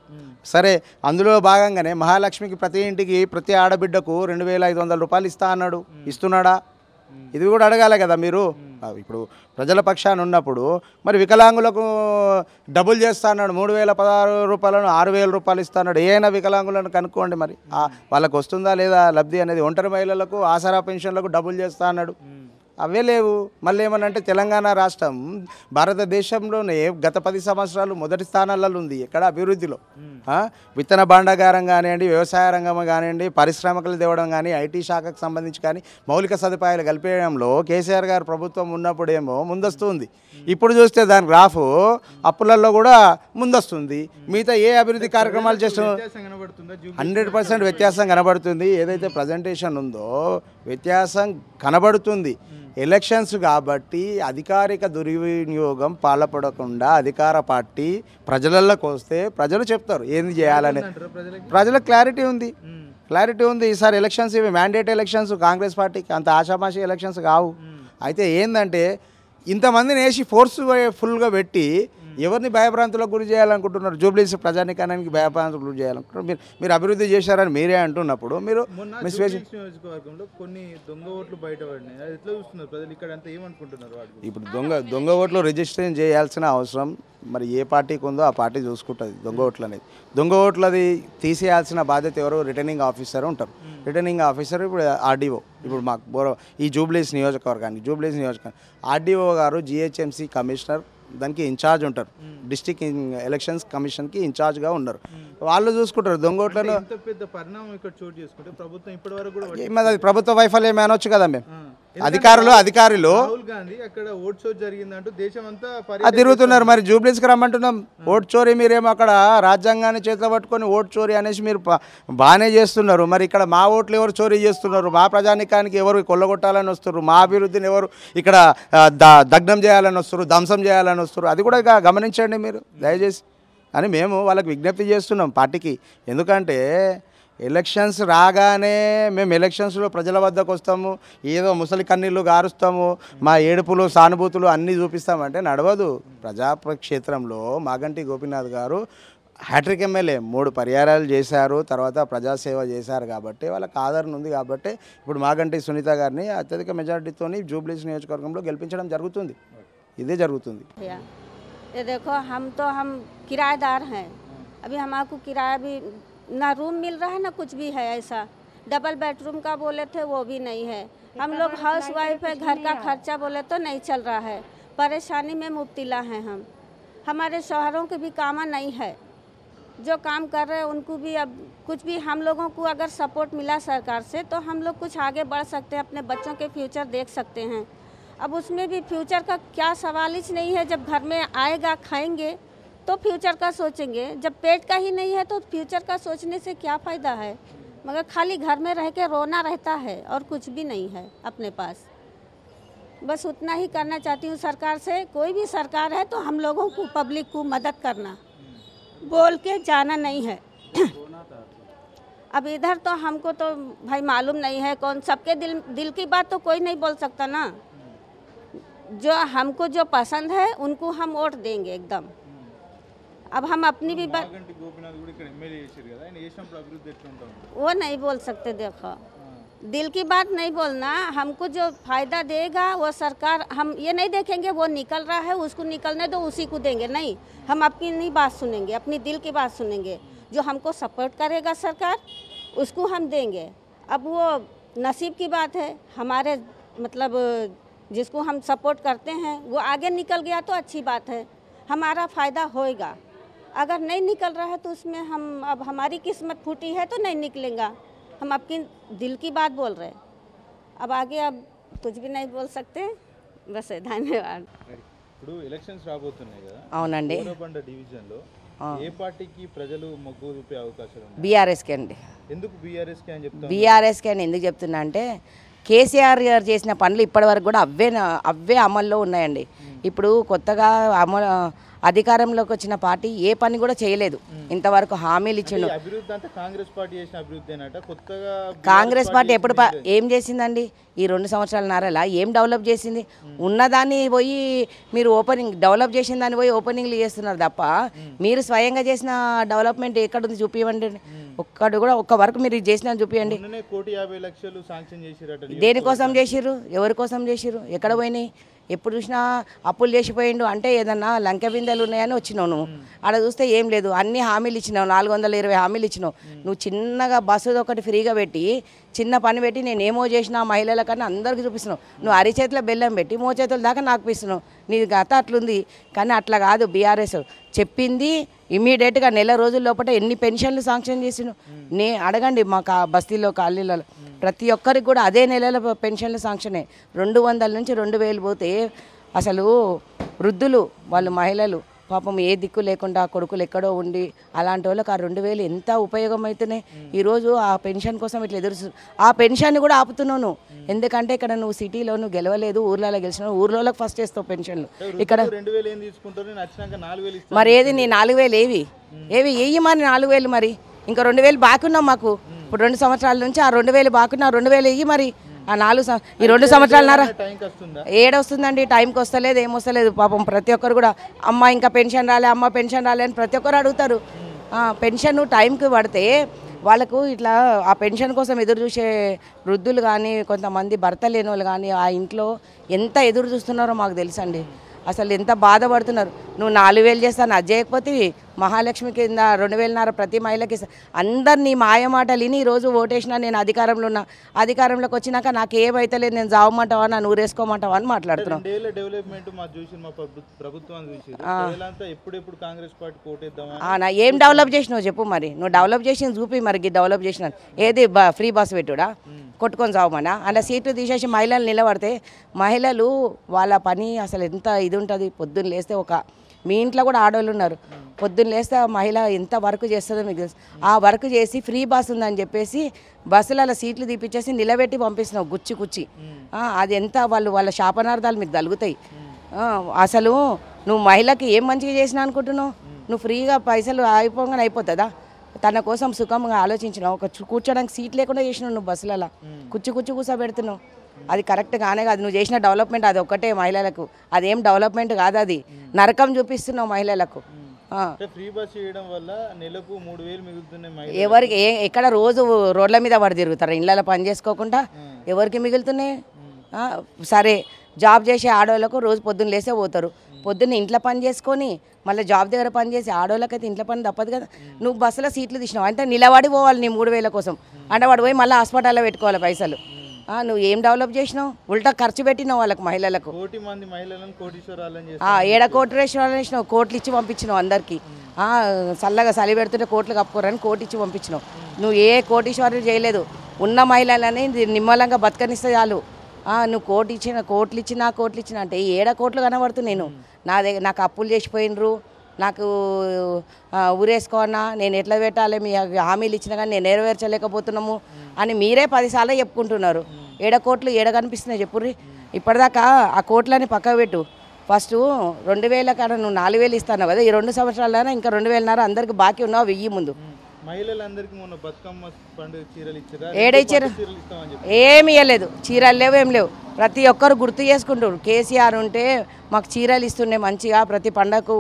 సరే, అందులో భాగంగానే మహాలక్ష్మికి ప్రతి ఇంటికి ప్రతి ఆడబిడ్డకు 2500 రూపాయలు ఇస్తా అన్నాడు, ఇస్తున్నాడా? ఇది కూడా అడగాలి కదా మీరు. ఇప్పుడు ప్రజల పక్షాన ఉన్నప్పుడు మరి వికలాంగులకు డబుల్ చేస్తా అన్నాడు, 3016 రూపాయలను 6000 రూపాయలు ఇస్తా అన్నాడు. ఏమైనా వికలాంగులను కనుక్కోండి, మరి వాళ్ళకు వస్తుందా లేదా లబ్ధి అనేది. ఒంటరి మహిళలకు ఆసరా పెన్షన్లకు డబుల్ చేస్తా అన్నాడు, అవే లేవు. మళ్ళీ ఏమనంటే తెలంగాణ రాష్ట్రం భారతదేశంలోనే గత 10 సంవత్సరాలు మొదటి స్థానాలలో ఉంది ఎక్కడ అభివృద్ధిలో. విత్తన భాండాగారం కానివ్వండి, వ్యవసాయ రంగం కానివ్వండి, పరిశ్రమలు తేవడం కానీ, ఐటీ శాఖకు సంబంధించి కానీ మౌలిక సదుపాయాలు కలిపేయడంలో కేసీఆర్ గారు ప్రభుత్వం ఉన్నప్పుడేమో ముందస్తు ఉంది. ఇప్పుడు చూస్తే దాని గ్రాఫ్ అప్పులలో కూడా ముందస్తుంది. మిగతా ఏ అభివృద్ధి కార్యక్రమాలు చేస్తున్నా 100% వ్యత్యాసం కనబడుతుంది. ఏదైతే ప్రజెంటేషన్ ఉందో వ్యత్యాసం కనబడుతుంది. ఎలక్షన్స్ కాబట్టి అధికారిక దుర్వినియోగం పాల్పడకుండా అధికార పార్టీ ప్రజలలోకి వస్తే ప్రజలు చెప్తారు ఏంది చేయాలని. ప్రజలకు క్లారిటీ ఉంది. ఈసారి ఎలక్షన్స్ ఇవి మ్యాండేట్ ఎలక్షన్స్. కాంగ్రెస్ పార్టీకి అంత ఆషామాషి ఎలక్షన్స్ కావు. అయితే ఏంటంటే ఇంతమందిని వేసి ఫోర్స్ఫుల్గా పెట్టి ఎవరిని భయభ్రాంతులకు గురి చేయాలనుకుంటున్నారు? జూబ్లీస్ ప్రజానికానికి భయభ్రాంతులకు గురి చేయాలనుకుంటున్నారు. మీరు అభివృద్ధి చేశారని మీరే అంటున్నప్పుడు మీరు నియోజకవర్గంలో కొన్ని దొంగ ఓట్లు బయటపడినాయి. అది ఎట్లా చూస్తున్నారు ప్రజలు? ఇక్కడ అంతా ఏమనుకుంటున్నారు? ఇప్పుడు దొంగ ఓట్లు రిజిస్ట్రేషన్ చేయాల్సిన అవసరం మరి ఏ పార్టీకి ఉందో ఆ పార్టీ చూసుకుంటుంది. దొంగ ఓట్లు అనేది దొంగ ఓట్లది తీసేయాల్సిన బాధ్యత ఎవరు? రిటర్నింగ్ ఆఫీసర్ ఉంటారు. రిటర్నింగ్ ఆఫీసర్ ఇప్పుడు ఆర్డీఓ. ఇప్పుడు మాకు ఈ జూబ్లీస్ నియోజకవర్గం ఆర్డీఓ గారు జిహెచ్ఎంసీ కమిషనర్ దానికి ఇన్ఛార్జ్ ఉంటారు. డిస్ట్రిక్ట్ ఎలక్షన్స్ కమిషన్కి ఇన్ఛార్జ్గా ఉన్నారు. వాళ్ళు చూసుకుంటారు దొంగ ఓట్లను. పెద్ద పరిణామం ఇక్కడ చోటు చేసుకుంటే ప్రభుత్వం ఇప్పటివరకు కూడా అది ప్రభుత్వ వైఫల్యం అనొచ్చు కదా. మేము అధికారులు రాహుల్ గాంధీ అక్కడ ఓట్ చోరీ జరిగిందంటూ దేశమంతా తిరుగుతున్నారు. మరి జూబ్లీస్కి రమ్మంటున్నాం. ఓట్ చోరీ మీరేమో అక్కడ రాజ్యాంగాన్ని చేతిలో పట్టుకొని ఓట్ చోరీ అనేసి మీరు బాగానే చేస్తున్నారు. మరి ఇక్కడ మా ఓట్లు ఎవరు చోరీ చేస్తున్నారు? మా ప్రజానికానికి ఎవరు కొల్లగొట్టాలని వస్తున్నారు? మా అభివృద్ధిని ఎవరు ఇక్కడ దగ్నం చేయాలని వస్తున్నారు, ధ్వంసం చేయాలని వస్తున్నారు? అది కూడా గమనించండి మీరు దయచేసి అని మేము వాళ్ళకి విజ్ఞప్తి చేస్తున్నాం పార్టీకి. ఎందుకంటే ఎలక్షన్స్ రాగానే మేము ఎలక్షన్స్లో ప్రజల వద్దకు వస్తాము, ఏదో ముసలి కన్నీళ్ళు గారుస్తాము, మా ఏడుపులు సానుభూతులు అన్నీ చూపిస్తామంటే నడవదు. ప్రజాక్షేత్రంలో మాగంటి గోపీనాథ్ గారు హ్యాట్రిక్ ఎమ్మెల్యే 3 పర్యాయాలు చేశారు, తర్వాత ప్రజాసేవ చేశారు కాబట్టి వాళ్ళకి ఆదరణ ఉంది. కాబట్టి ఇప్పుడు మాగంటి సునీత గారిని అత్యధిక మెజారిటీతో జూబ్లీస్ నియోజకవర్గంలో గెలిపించడం జరుగుతుంది. ఇదే జరుగుతుంది. ये देखो हम किराएदार हैं, अभी हमारे किराया भी ना रूम मिल रहा है ना कुछ भी है। ऐसा डबल बेडरूम का बोले थे वो भी नहीं है। हम लोग हाउस वाइफ है, घर का खर्चा बोले तो नहीं चल रहा है। परेशानी में मुब्तला हैं हम। हमारे शौहरों के भी काम नहीं है, जो काम कर रहे हैं उनको भी अब कुछ भी हम लोगों को अगर सपोर्ट मिला सरकार से तो हम लोग कुछ आगे बढ़ सकते हैं, अपने बच्चों के फ्यूचर देख सकते हैं। अब उसमें भी फ्यूचर का क्या सवाल ही नहीं है। जब घर में आएगा खाएंगे तो फ्यूचर का सोचेंगे, जब पेट का ही नहीं है तो फ्यूचर का सोचने से क्या फ़ायदा है। मगर खाली घर में रह के रोना रहता है और कुछ भी नहीं है अपने पास। बस उतना ही करना चाहती हूँ सरकार से। कोई भी सरकार है तो हम लोगों को पब्लिक को मदद करना, बोल के जाना नहीं है। अब इधर तो हमको तो भाई मालूम नहीं है कौन, सबके दिल की बात तो कोई नहीं बोल सकता ना। जो हमको जो पसंद है उनको हम वोट देंगे एकदम। अब हम अपनी भी बात वो नहीं बोल सकते। देखो दिल की बात नहीं बोलना, हमको जो फ़ायदा देगा वो सरकार, हम ये नहीं देखेंगे वो निकल रहा है उसको निकलने दो उसी को देंगे, नहीं। हम अपनी नहीं बात सुनेंगे, अपनी दिल की बात सुनेंगे। जो हमको सपोर्ट करेगा सरकार उसको हम देंगे। अब वो नसीब की बात है, हमारे मतलब जिसको हम सपोर्ट करते हैं वो आगे निकल गया तो अच्छी बात है, हमारा फ़ायदा होएगा। अगर नहीं निकल रहा है तो उसमें हम, अब हमारी किस्मत फूटी है तो नहीं निकलेगा। हम आपकी दिल की बात बोल रहे हैं, अब आगे अब कुछ भी नहीं बोल सकते। बस धन्यवाद। ఇప్పుడు ఎలక్షన్స్ రాబోతున్నాయి కదా, అవునండి. కోరబండ డివిజన్లో ఏ పార్టీకి ప్రజలు మొగ్గు చూపే అవకాశం ఉంది? బీఆర్ఎస్కి అండి. ఎందుకు బీఆర్ఎస్కి అని చెప్తాను? బీఆర్ఎస్కి అని ఎందుకు చెప్తున్నా అంటే కేసీఆర్ గారు చేసిన పనులు ఇప్పటివరకు కూడా అవే అమల్లో ఉన్నాయండి. ఇప్పుడు కొత్తగా అధికారంలోకి వచ్చిన పార్టీ ఏ పని కూడా చేయలేదు ఇంతవరకు. హామీలు ఇచ్చిండు. అభివృద్ధి అంతా కాంగ్రెస్ పార్టీ చేసిన అభివృద్ధి అన్నట. కొత్తగా కాంగ్రెస్ పార్టీ ఎప్పుడు ఏం చేసిందండి? ఈ 2 సంవత్సరాలన్నరలా ఏం డెవలప్ చేసింది? ఉన్నదాన్ని పోయి మీరు డెవలప్ చేసిన దాన్ని పోయి ఓపెనింగ్లు చేస్తున్నారు తప్ప మీరు స్వయంగా చేసిన డెవలప్మెంట్ ఎక్కడుంది చూపించండి. ఒక్కడు కూడా ఒక్క వరకు మీరు చేసిన చూపించండి. 1,50,00,000 శాంక్షన్ చేసిరట. దేనికోసం చేసిర్రు? ఎవరి కోసం చేసిర్రు? ఎక్కడ పోయినాయి? ఎప్పుడు చూసినా అప్పులు చేసిపోయిండు. అంటే ఏదన్నా లంక బిందెలు ఉన్నాయని వచ్చినావు నువ్వు. ఆడ చూస్తే ఏం లేదు, అన్ని హామీలు ఇచ్చినావు, 420 హామీలు ఇచ్చినావు. నువ్వు చిన్నగా బస్సు ఒకటి ఫ్రీగా పెట్టి చిన్న పని పెట్టి నేనేమో చేసిన మహిళల కన్నా అందరికీ చూపిస్తున్నావు. నువ్వు అరిచేతిలో బెల్లం పెట్టి మోచేతుల దాకా నాకు పిస్తున్నావు. నీ గత అట్లుంది. కానీ అట్లా కాదు. బీఆర్ఎస్ చెప్పింది ఇమీడియట్గా నెల రోజుల లోపల ఎన్ని పెన్షన్లు శాంక్షన్ చేసినావు అడగండి. మా బస్తీలో కాలనీలలో ప్రతి ఒక్కరికి కూడా అదే నెలలో పెన్షన్లు శాంక్షనే. 200 నుంచి 2,000 పోతే అసలు వృద్ధులు వాళ్ళు మహిళలు పాపం ఏ దిక్కు లేకుండా కొడుకులు ఎక్కడో ఉండి అలాంటి వాళ్ళకి ఆ 2000 ఎంత ఉపయోగం అవుతున్నాయి. ఈరోజు ఆ పెన్షన్ కోసం ఇట్లా ఆ పెన్షన్ కూడా ఆపుతున్నాను. ఎందుకంటే ఇక్కడ నువ్వు సిటీలో నువ్వు గెలవలేదు, ఊర్లలో గెలిచినావు, ఊర్లోకి ఫస్ట్ వేస్తావు పెన్షన్లు. ఇక్కడ మరి ఏది నీ 4000 ఏవి వెయ్యి మరి 4000 మరి ఇంకా 2000 బాకున్నాం మాకు. ఇప్పుడు 2 సంవత్సరాల నుంచి ఆ 2000 బాకున్నా 2000 వెయ్యి మరి ఆ 2 సంవత్సరాలన్నారా ఏడొస్తుందండి. టైంకి వస్తలేదు, ఏమొస్తలేదు. పాపం ప్రతి ఒక్కరు కూడా అమ్మ ఇంకా పెన్షన్ రాలే, అమ్మ పెన్షన్ రాలే అని ప్రతి ఒక్కరు అడుగుతారు. పెన్షన్ టైంకి పడితే వాళ్ళకు ఇట్లా ఆ పెన్షన్ కోసం ఎదురు చూసే వృద్ధులు కానీ కొంతమంది భర్త లేని వాళ్ళు కానీ ఆ ఇంట్లో ఎంత ఎదురు చూస్తున్నారో మాకు తెలుసండి. అసలు ఎంత బాధపడుతున్నారు. నువ్వు 4000 చేస్తాను అది చేయకపోతే మహాలక్ష్మి కింద 2000 ప్రతి మహిళకి అందరు నీ మాయ మాటలు విని ఈరోజు ఓటేసినా నేను అధికారంలో ఉన్నా. అధికారంలోకి వచ్చినాక నాకు ఏమైతలేదు, నేను జావమంటావా, నన్ను ఊరేసుకోమంటావా అని మాట్లాడుతున్నాను. ఏం డెవలప్ చేసినావు చెప్పు మరి. నువ్వు డెవలప్ చేసిన చూపి మరి. డెవలప్ చేసినాను ఏది ఫ్రీ బస్ పెట్టుడా కొట్టుకొని చావమనా? అలా సీట్లు తీసేసి మహిళలు నిలబడితే మహిళలు వాళ్ళ పని అసలు ఎంత ఇది ఉంటుంది. పొద్దున్న లేస్తే మీ ఇంట్లో కూడా ఆడవాళ్ళు ఉన్నారు. పొద్దున్న లేస్తే ఆ మహిళ ఎంత వర్క్ చేస్తుందో మీకు తెలుసు. ఆ వర్క్ చేసి ఫ్రీ బస్ ఉందని చెప్పేసి బస్సులలో సీట్లు తీపిచ్చేసి నిలబెట్టి పంపిస్తున్నావు కుచ్చి. అది ఎంత వాళ్ళ శాపనార్థాలు మీకు తగులుతాయి. అసలు నువ్వు మహిళకి ఏం మంచిగా చేసినా అనుకుంటున్నావు? నువ్వు ఫ్రీగా పైసలు అయిపోగానే అయిపోతుందా? తన కోసం సుఖంగా ఆలోచించినావు. కూర్చోడానికి సీట్ లేకుండా చేసినావు నువ్వు బస్సులలో. కుచ్చి కూర్చోబెడుతున్నావు. అది కరెక్ట్ కానే కాదు. నువ్వు చేసిన డెవలప్మెంట్ అది ఒక్కటే మహిళలకు. అదేం డెవలప్మెంట్ కాదు, అది నరకం చూపిస్తున్నావు మహిళలకు. ఎవరికి ఎక్కడ రోజు రోడ్ల మీద పడి తిరుగుతారు, ఇళ్ళలో పని చేసుకోకుండా ఎవరికి మిగులుతున్నాయి? సరే జాబ్ చేసే ఆడవాళ్ళకు రోజు పొద్దున్న లేసే పోతారు. పొద్దున్న ఇంట్లో పని చేసుకొని మళ్ళీ జాబ్ దగ్గర పని చేసి ఆడవాళ్ళకైతే ఇంట్లో పని తప్పదు కదా. నువ్వు బస్సులో సీట్లు తీసినావు అంటే నిలబడి పోవాలి నీ 3000 కోసం. అంటే వాడు పోయి మళ్ళీ హాస్పిటల్లో పెట్టుకోవాలి పైసలు. నువ్వు ఏం డెవలప్ చేసినావు? ఉల్టా ఖర్చు పెట్టినావు వాళ్ళకు మహిళలకు. కోటీశ్వరాలు వేసినావు. కోట్లు ఇచ్చి పంపించినావు అందరికీ. చల్లగా చలి పెడుతుంటే కోట్లు కప్పుకోరని కోటి ఇచ్చి పంపించినావు. నువ్వు ఏ కోటీశ్వరులు చేయలేదు. ఉన్న మహిళలని నిమ్మలంగా బతకనిస్తే చాలు. నువ్వు కోట్లు ఇచ్చినా అంటే 7 కోట్లు కనబడుతుంది. నాకు అప్పులు చేసిపోయినరు, నాకు ఊరేసుకోనా, నేను ఎట్లా పెట్టాలి, మీ హామీలు ఇచ్చినా కానీ నేను నెరవేర్చలేకపోతున్నాము అని మీరే 10 సార్లు చెప్పుకుంటున్నారు. 7 కోట్లు కనిపిస్తున్నాయి చెప్పుర్రి. ఇప్పటిదాకా ఆ కోట్లని పక్కకు పెట్టు. ఫస్ట్ 2000 కన్నా నువ్వు 4000 ఇస్తాను కదా. ఈ 2 సంవత్సరాలైనా ఇంకా 2000 అందరికి బాకీ ఉన్నావు. 1000 ముందు ఏడిచ్చారు? ఏమి ఇవ్వలేదు. చీరలు లేవు, ఏం లేవు. ప్రతి ఒక్కరు గుర్తు చేసుకుంటారు. కేసీఆర్ ఉంటే మాకు చీరలు ఇస్తుండే మంచిగా. ప్రతి పండగకు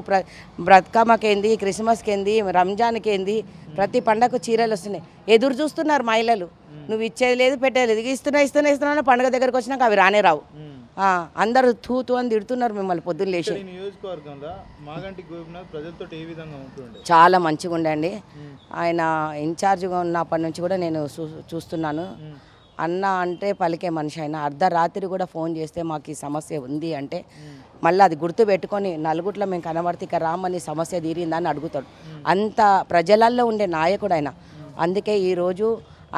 బ్రతుకమ్మకేంది, క్రిస్మస్కి ఏంది, రంజాన్కి ఏంది, ప్రతి పండగకు చీరలు వస్తున్నాయి. ఎదురు చూస్తున్నారు మహిళలు. నువ్వు ఇచ్చేది లేదు, పెట్టేది లేదు. ఇస్తున్నా పండుగ దగ్గరకు వచ్చినాక అవి రానే రావు. అందరూ తూతూ అని తిడుతున్నారు మిమ్మల్ని పొద్దున్న లేచి. చాలా మంచిగా ఉండండి. ఆయన ఇన్ఛార్జ్గా ఉన్నప్పటి నుంచి కూడా నేను చూస్తున్నాను. అన్న అంటే పలికే మనిషి. ఆయన అర్ధరాత్రి కూడా ఫోన్ చేస్తే మాకు ఈ సమస్య ఉంది అంటే మళ్ళీ అది గుర్తు పెట్టుకొని నలుగుట్ల మేము కనబడితే ఇక రామని సమస్య తీరిందని అడుగుతాడు. అంత ప్రజలల్లో ఉండే నాయకుడు ఆయన. అందుకే ఈరోజు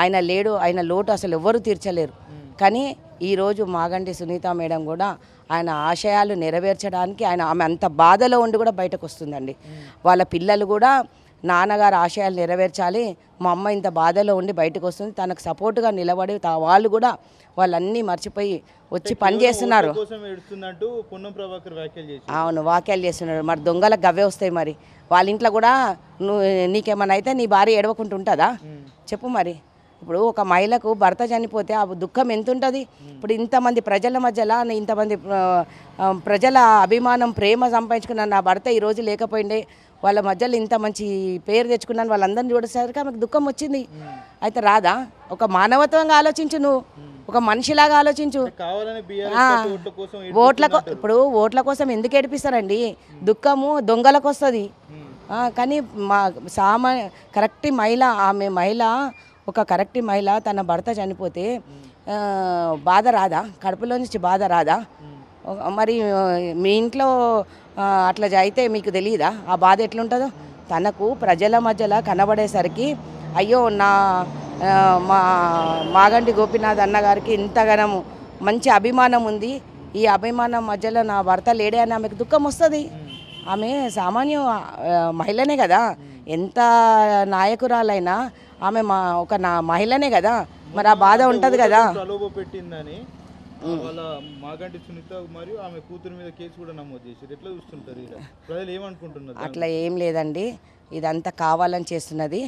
ఆయన లేడు. ఆయన లోటు అసలు ఎవ్వరూ తీర్చలేరు. కానీ ఈరోజు మాగంటి సునీత మేడం కూడా ఆయన ఆశయాలు నెరవేర్చడానికి ఆమె అంత బాధలో ఉండి కూడా బయటకు వస్తుందండి. వాళ్ళ పిల్లలు కూడా నాన్నగారు ఆశయాలు నెరవేర్చాలి, మా అమ్మ ఇంత బాధలో ఉండి బయటకు వస్తుంది, తనకు సపోర్టుగా నిలబడి వాళ్ళు కూడా వాళ్ళన్నీ మర్చిపోయి వచ్చి పని చేస్తున్నారు. అవును, వ్యాఖ్యలు చేస్తున్నారు. మరి దొంగలకు గవ్వే వస్తాయి. మరి వాళ్ళ ఇంట్లో కూడా నీకేమన్నా అయితే నీ భార్య ఏడవకుంటూ ఉంటుందా చెప్పు. మరి ఇప్పుడు ఒక మహిళకు భర్త చనిపోతే ఆ దుఃఖం ఎంత ఉంటుంది. ఇప్పుడు ఇంతమంది ప్రజల మధ్యలో ఇంతమంది ప్రజల అభిమానం ప్రేమ సంపాదించుకున్నాను, నా భర్త ఈరోజు లేకపోయిండే, వాళ్ళ మధ్యలో ఇంత మంచి పేరు తెచ్చుకున్నాను, వాళ్ళందరినీ చూడేసరికి ఆమెకు దుఃఖం వచ్చింది. అయితే రాదా? ఒక మానవత్వంగా ఆలోచించు, నువ్వు ఒక మనిషిలాగా ఆలోచించు. ఇప్పుడు ఓట్ల కోసం ఎందుకు ఏడిపిస్తారండి? దుఃఖము దొంగలకు వస్తుంది. కానీ మా కరెక్ట్ మహిళ, ఆమె మహిళ ఒక కరెక్ట్ మహిళ తన భర్త చనిపోతే బాధ రాదా? కడుపులో నుంచి బాధ రాదా? మరి మీ ఇంట్లో అట్లా అయితే మీకు తెలియదా ఆ బాధ ఎట్లుంటుందో? తనకు ప్రజల మధ్యలో కనబడేసరికి అయ్యో మా మాగంటి గోపీనాథ్ అన్నగారికి ఇంతగానము మంచి అభిమానం ఉంది, ఈ అభిమానం మధ్యలో నా భర్త లేడే అని ఆమెకు దుఃఖం వస్తుంది. ఆమె సామాన్య మహిళనే కదా, ఎంత నాయకురాలైనా ఆమె ఒక మహిళనే కదా, మరి ఆ బాధ ఉంటుంది కదా. ప్రలోభ పెట్టిందని వాళ్ళ మాగంటి సునీత మరియు ఆమె కూతురు మీద కేసు కూడా నమోదు చేశారు. ఎట్లా చూస్తుంటారు ప్రజలు ఏమనుకుంటున్నారు? అట్లా ఏం లేదండి, ఇదంతా కావాలని చేస్తున్నది.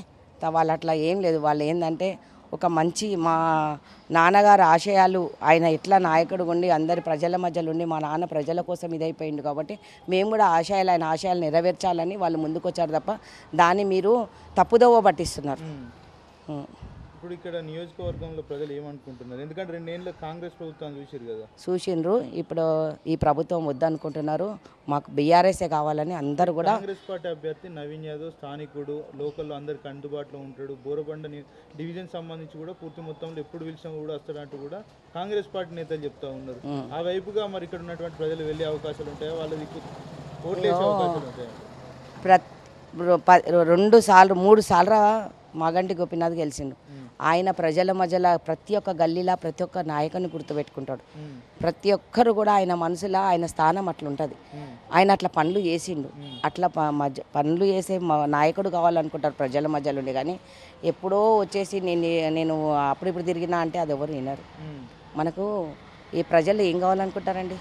వాళ్ళు అట్లా ఏం లేదు. వాళ్ళు ఏంటంటే ఒక మంచి మా నాన్నగారు ఆశయాలు, ఆయన ఎట్లా నాయకుడు ఉండి అందరి ప్రజల మధ్యలో ఉండి మా నాన్న ప్రజల కోసం ఇదైపోయింది కాబట్టి మేము కూడా ఆయన ఆశయాలు నెరవేర్చాలని వాళ్ళు ముందుకు వచ్చారు తప్ప దాన్ని మీరు తప్పుదోవ పట్టిస్తున్నారు. ఇప్పుడు ఇక్కడ నియోజకవర్గంలో ప్రజలు ఏమనుకుంటున్నారు? ఎందుకంటే 2 ఏళ్ళ కాంగ్రెస్ ప్రభుత్వం చూసారు కదా, చూసిండ్రు. ఇప్పుడు ఈ ప్రభుత్వం వద్దనుకుంటున్నారు, మాకు బీఆర్ఎస్ఏ కావాలని అందరూ కూడా. కాంగ్రెస్ పార్టీ అభ్యర్థి నవీన్ యాదవ్ స్థానికుడు, లోకల్లో అందరికి అందుబాటులో ఉంటాడు. బోరబండ డివిజన్ సంబంధించి కూడా పూర్తి మొత్తంలో ఎప్పుడు పిలిచినా కూడా వస్తాడంటూ కూడా కాంగ్రెస్ పార్టీ నేతలు చెప్తా ఉన్నారు. ఆ వైపుగా మరి ఇక్కడ ఉన్నటువంటి ప్రజలు వెళ్ళే అవకాశాలు ఉంటాయా? వాళ్ళకి ఓట్లు వేసే అవకాశాలు ఉంటాయా? 2 సార్లు 3 సార్లు మాగంటి గోపీనాథ్ గెలిచిండు. ఆయన ప్రజల మధ్యలో ప్రతి ఒక్క గల్లీలా ప్రతి ఒక్క నాయకుని గుర్తుపెట్టుకుంటాడు. ప్రతి ఒక్కరు కూడా ఆయన మనసులో ఆయన స్థానం అట్లుంటుంది. ఆయన అట్లా పనులు చేసిండు. అట్లా పనులు చేసే నాయకుడు కావాలనుకుంటారు ప్రజల మధ్యలో ఉండి. కానీ ఎప్పుడో వచ్చేసి నేను అప్పుడిప్పుడు తిరిగినా అంటే అది ఎవరు వినరు. మనకు ఈ ప్రజలు ఏం కావాలనుకుంటారండి?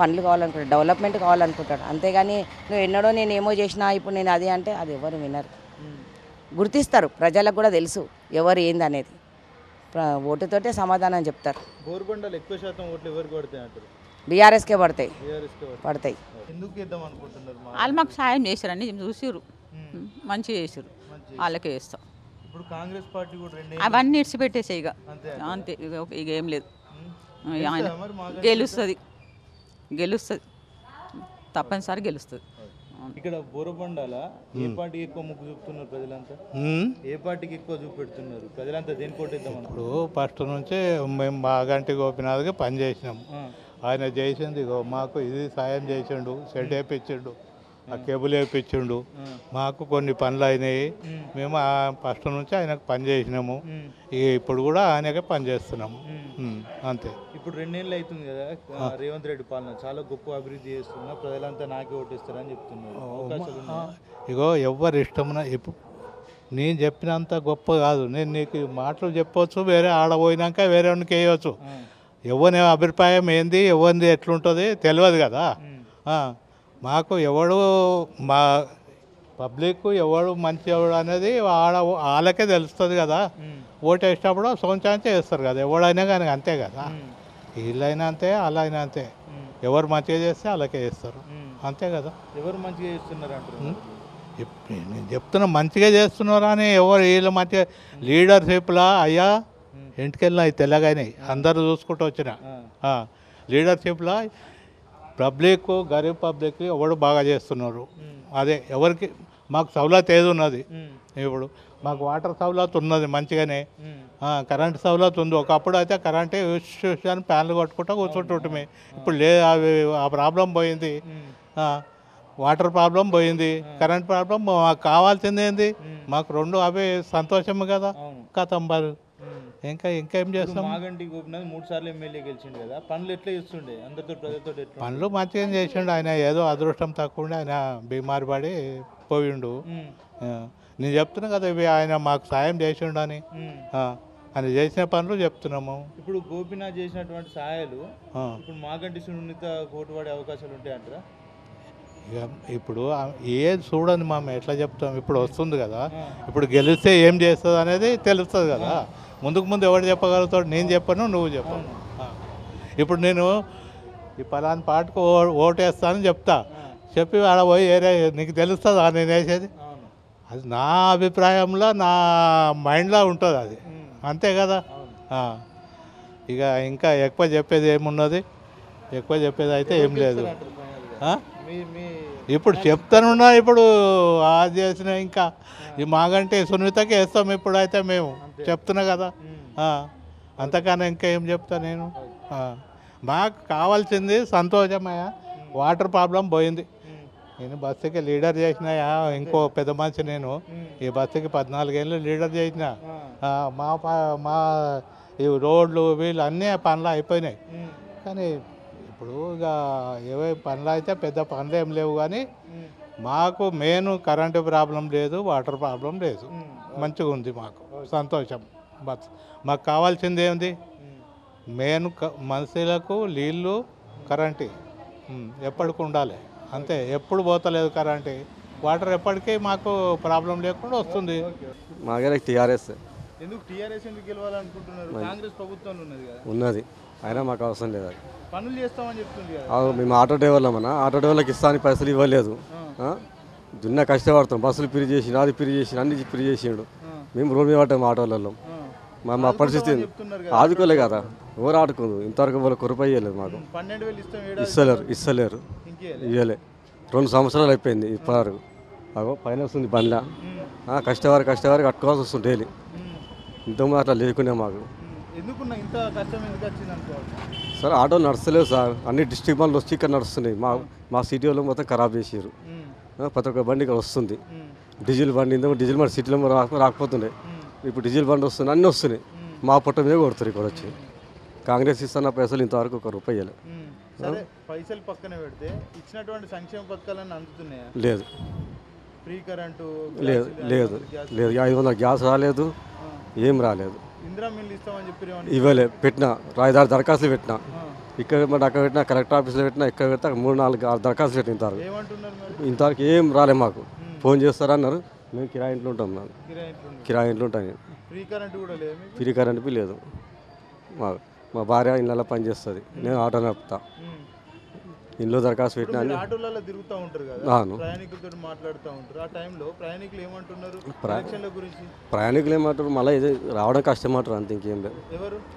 పనులు కావాలనుకుంటారు, డెవలప్మెంట్ కావాలనుకుంటారు. అంతేగాని నువ్వు ఎన్నడో నేను ఏమో చేసినా ఇప్పుడు నేను అది అంటే అది ఎవరు వినరు. గుర్తిస్తారు, ప్రజలకు కూడా తెలుసు ఎవరు ఏంది అనేది. ఓటుతోటే సమాధానం చెప్తారు. బోర్బండలు ఎక్కువ శాతం ఓట్లు ఎవరికి పడతాయి అంటారు? బీఆర్ఎస్కే పడతాయి. ఎందుకు ఇద్దాం అనుకుంటున్నారు? వాళ్ళు మాకు సాయం చేశారని చూసిరు, మంచిగా చేసారు, వాళ్ళకే వేస్తాం. ఇప్పుడు కాంగ్రెస్ పార్టీ కూడా అవన్నీ ఇడిచిపెట్టేసాయి ఇక అంతే. ఇక ఏం లేదు, ఆయన గెలుస్తుంది తప్పనిసరి గెలుస్తుంది. ఇక్కడ బోరబండాల ఏ పార్టీకి ఎక్కువ మొగ్గు చూపుతున్నారు ప్రజలంతా? ఏ పార్టీకి ఎక్కువ చూపెడుతున్నారు ప్రజలంతా? దేని కోటేద్దాం? ఇప్పుడు ఫస్ట్ నుంచే మేము మాగంటి గోపీనాథ్గా పనిచేసినాం. ఆయన చేసింది మాకు ఇది సాయం చేసిండు, షెడ్ వేయించిండు, ఆ కేబుల్ వేయించిండు, మాకు కొన్ని పనులు అయినాయి. మేము ఫస్ట్ నుంచి ఆయనకు పని చేసినాము. ఇప్పుడు కూడా ఆయనకే పని చేస్తున్నాము అంతే. ఇప్పుడు 2 ఏళ్ళు అవుతుంది కదా రేవంత్ రెడ్డి పాలన, చాలా గొప్ప అభివృద్ధి చేస్తున్నా, ప్రజలంతా నాకే ఓటేస్తారని చెప్తున్నారు. ఇగో ఎవరు ఇష్టమున ఇప్పుడు నేను చెప్పినంత గొప్ప కాదు. నేను నీకు మాటలు చెప్పవచ్చు, వేరే ఆడపోయినాక వేరే వాడికి వేయవచ్చు. ఎవరి అభిప్రాయం ఏంది, ఎవరిది ఎట్లుంటుంది తెలియదు కదా. మాకు ఎవడు మా పబ్లిక్ ఎవడు మంచి ఎవడు అనేది వాళ్ళకే తెలుస్తుంది కదా. ఓటు వేసేటప్పుడు సోంచాంచే వేస్తారు కదా ఎవడైనా కానీ, అంతే కదా. వీళ్ళైనా అంతే, వాళ్ళైనా అంతే. ఎవరు మంచిగా చేస్తే వాళ్ళకే వేస్తారు, అంతే కదా. ఎవరు మంచిగా చేస్తున్నారు అంటారు? నేను చెప్తున్నా మంచిగా చేస్తున్నారా అని. ఎవరు వీళ్ళు మంచిగా లీడర్షిప్లా అయ్యా ఇంటికెళ్ళినా తెల్లగానే అందరూ చూసుకుంటూ వచ్చిన లీడర్షిప్లా పబ్లిక్ గరీబ్ పబ్లిక్ ఎవడు బాగా చేస్తున్నారు. అదే ఎవరికి మాకు సౌలత్ ఏది ఉన్నది. ఇప్పుడు మాకు వాటర్ సౌలత్ ఉన్నది మంచిగానే, కరెంట్ సౌలత్ ఉంది. ఒకప్పుడు అయితే కరెంటే అని ఫ్యాన్లు కొట్టుకుంటా కూర్చుంటుంటే, ఇప్పుడు లేదు. ఆ ప్రాబ్లం పోయింది, వాటర్ ప్రాబ్లం పోయింది, కరెంట్ ప్రాబ్లం. మాకు కావాల్సింది ఏంది? మాకు 2 అవే సంతోషం కదా. కథంబారు ఇంకేం చేస్తాం? మాగంటి గోపీనాథ్ 3 సార్లు ఎమ్మెల్యే గెలిచిండు కదా, పనులు ఎట్లా చేస్తుండే అందరితో ప్రజలతో? పనులు మంచిగా చేసిండు. ఆయన ఏదో అదృష్టం తక్కువ ఆయన బీమారి పడి పోయిండు. నేను చెప్తున్నా కదా ఇవి ఆయన మాకు సాయం చేసిండు అని. ఆయన చేసిన పనులు చెప్తున్నాము. ఇప్పుడు గోపీనాథ్ చేసినటువంటి సహాయాలు ఇప్పుడు మాగంటి సునీత ఓటు పడే అవకాశాలు ఉంటాయంటారా? ఇప్పుడు ఏది చూడండి మేము ఎట్లా చెప్తాం. ఇప్పుడు వస్తుంది కదా, ఇప్పుడు గెలిస్తే ఏం చేస్తుంది అనేది తెలుస్తుంది కదా. ముందు ఎవరు చెప్పగలుగుతాడు? నేను చెప్పను, నువ్వు చెప్పను. ఇప్పుడు నేను ఈ పలానా పాటకు ఓటేస్తానని చెప్తా, చెప్పి ఆడ పోయి ఏరే నీకు తెలుస్తుందా నేను వేసేది? అది నా అభిప్రాయంలో నా మైండ్లో ఉంటుంది అది, అంతే కదా. ఇక ఇంకా ఎక్కువ చెప్పేది ఏమున్నది? ఎక్కువ చెప్పేది అయితే ఏం లేదు. ఇప్పుడు చెప్తానున్నా, ఇప్పుడు అది చేసిన ఇంకా ఈ మాగంటి సునీతకి వేస్తాం ఇప్పుడు అయితే మేము చెప్తున్నా కదా. అంతకన్నా ఇంకా ఏం చెప్తా నేను? మాకు కావాల్సింది సంతోషమయ్యా, వాటర్ ప్రాబ్లం పోయింది. నేను బస్సుకి లీడర్ చేసినాయా, ఇంకో పెద్ద మనిషి నేను ఈ బస్సుకి 14 ఏళ్ళు లీడర్ చేసిన. మా ఈ రోడ్లు వీళ్ళు అన్నీ పనులు అయిపోయినాయి. కానీ ఇప్పుడు ఇక ఏవే పనులు అయితే పెద్ద పనులు ఏం లేవు కానీ మాకు మెయిన్ కరెంటు ప్రాబ్లం లేదు, వాటర్ ప్రాబ్లం లేదు, మంచిగా ఉంది, మాకు సంతోషం. బస్ మాకు కావాల్సింది ఏంది, మెయిన్ మనుషులకు నీళ్ళు కరెంటు ఎప్పటికి ఉండాలి అంతే. ఎప్పుడు పోతలేదు కరెంటు, వాటర్ ఎప్పటికీ మాకు ప్రాబ్లం లేకుండా వస్తుంది. మాకే టీఆర్ఎస్ ఎందుకు టీఆర్ఎస్ ఎందుకు గెలవాలనుకుంటున్నారు? కాంగ్రెస్ ప్రభుత్వం ఉన్నది కదా. ఉన్నది, అయినా మాకు అవసరం లేదు. అది పనులు చేస్తామని చెప్తుంది కదా. మేము ఆటో డ్రైవర్లమన్నా, ఆటో డ్రైవర్లకు ఇస్తానికి పైసలు ఇవ్వలేదు. దున్న కష్టపడతాం, బస్సులు ఫ్రీ చేసి, అది ఫ్రీ చేసి, అన్ని ఫ్రీ చేసిండు. మేము రోడ్ మీద పట్టాము ఆటోలలో. మా పరిస్థితి ఆదుకోలే కదా, ఎవరు ఆడుకోదు. ఇంతవరకు వాళ్ళకి రూపాయి ఇవ్వలేదు మాకు. 12,000 ఇస్తలేరు ఇవ్వలే. 2 సంవత్సరాలు అయిపోయింది ఇప్పటివరకు. అగో పైన వస్తుంది బండ్ల, కష్టవారు కట్టుకోవాల్సి వస్తుంది డైలీ. ఇంతకుముందు అట్లా లేకునే మాకు. సార్ ఆటోలు నడుస్తలేవు సార్, అన్ని డిస్ట్రిక్ట్ బండ్లు వచ్చి ఇక్కడ నడుస్తున్నాయి. మా సిటీ వాళ్ళు మొత్తం ఖరాబ్ చేసారు. ప్రతి ఒక్క బండి ఇక్కడ వస్తుంది. డీజిల్ బండి, ఇంతకు డీజిల్ బండి సిటీలో రాకపోతుండే, ఇప్పుడు డీజిల్ బండి వస్తుంది, అన్నీ వస్తున్నాయి. మా పుట్ట మీద కొడుతారు ఇక్కడ వచ్చి. కాంగ్రెస్ ఇస్తున్న పైసలు ఇంతవరకు 1 రూపాయి ఇవ్వలేదు. పైసలు పక్కన పెడితే ఇచ్చినటువంటి సంక్షేమ పథకాలన్నీ అందుతున్నాయా? లేదు. ఫ్రీ కరెంటు లేదు లేదు లేదు 500 గ్యాస్ రాలేదు, ఏం రాలేదు. ఇందిరా మిల్లు ఇస్తామని చెప్పి ఇవ్వలే. పెట్టినా 5-6 దరఖాస్తులు పెట్టినా, ఇక్కడ అక్కడ పెట్టినా, కలెక్టర్ ఆఫీస్లో పెట్టినా, ఎక్కడ పెడితే 3-4 దరఖాస్తులు పెట్టిన ఇంతవరకు ఏం రాలే మాకు. ఫోన్ చేస్తారన్నారు, మేము కిరాయి ఇంట్లో ఉంటాం. కిరాయి ఇంట్లో ఉంటాను. ఫ్రీ కరెంట్ లేదు. మా భార్య ఇళ్ళలో పని చేస్తుంది, నేను ఆటో నడుపుతా. ఇంట్లో దరఖాస్తు పెట్టినా. ఆటోలలో తిరుగుతూ ఉంటారు కదా, ప్రయాణికులతో మాట్లాడుతూ ఉంటారు. ఆ టైంలో ప్రయాణికులు ఏమంటున్నారు? ప్రయాణికులు ఏమంటారు, మళ్ళీ ఇది రావడం కష్టమంటారు, అంత ఇంకేం లేదు.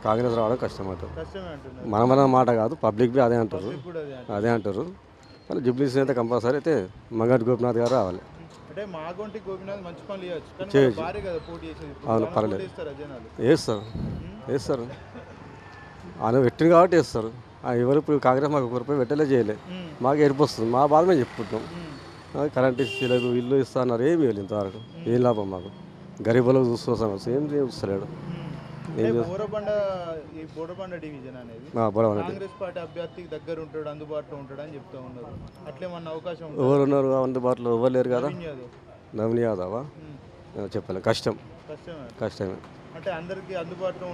కాంగ్రెస్ రావడం కష్టమంటారు. మన మాట కాదు, పబ్లిక్ బి అదే అంటారు. మళ్ళీ జూబ్లీస్ అయితే కంపల్సరీ అయితే మంగటి గోపినాథ్ గారు రావాలి. అంటే మాగంటి గోపినాథ్ మంచి పనులు చేయొచ్చు. అవును, పర్లేదు, వేస్తారు. ఆయన పెట్టింది కాబట్టి వేస్తారు. ఎవరు ఇప్పుడు కాంగ్రెస్ మాకు 1 రూపాయి పెట్టలే, చేయలే. మాకు ఏడుపు వస్తుంది, మా బాధ మేము చెప్పుకుంటాం. కరెంట్ ఇస్తలేదు, ఇల్లు ఇస్తా అన్నారు, ఏమి ఇవ్వలేదు ఇంతవరకు. ఏం లాభం మాకు? గరీబులకు చూస్తున్నాం, ఏం చూస్తలేడు. బోడబండ డివిజన్ అనేది కాంగ్రెస్ పార్టీ అభ్యర్థికి దగ్గర ఉంటాడు, అందుబాటులో ఉంటాడు అని చెప్తా ఉన్నారు. అట్లేమన్నా అవకాశం? ఎవరు ఉన్నారు అందుబాటులో? ఎవరు లేరు కదా. నవీన్ యాదవా? చెప్పలే, కష్టమే. అంటే అందరికి అందుబాటులో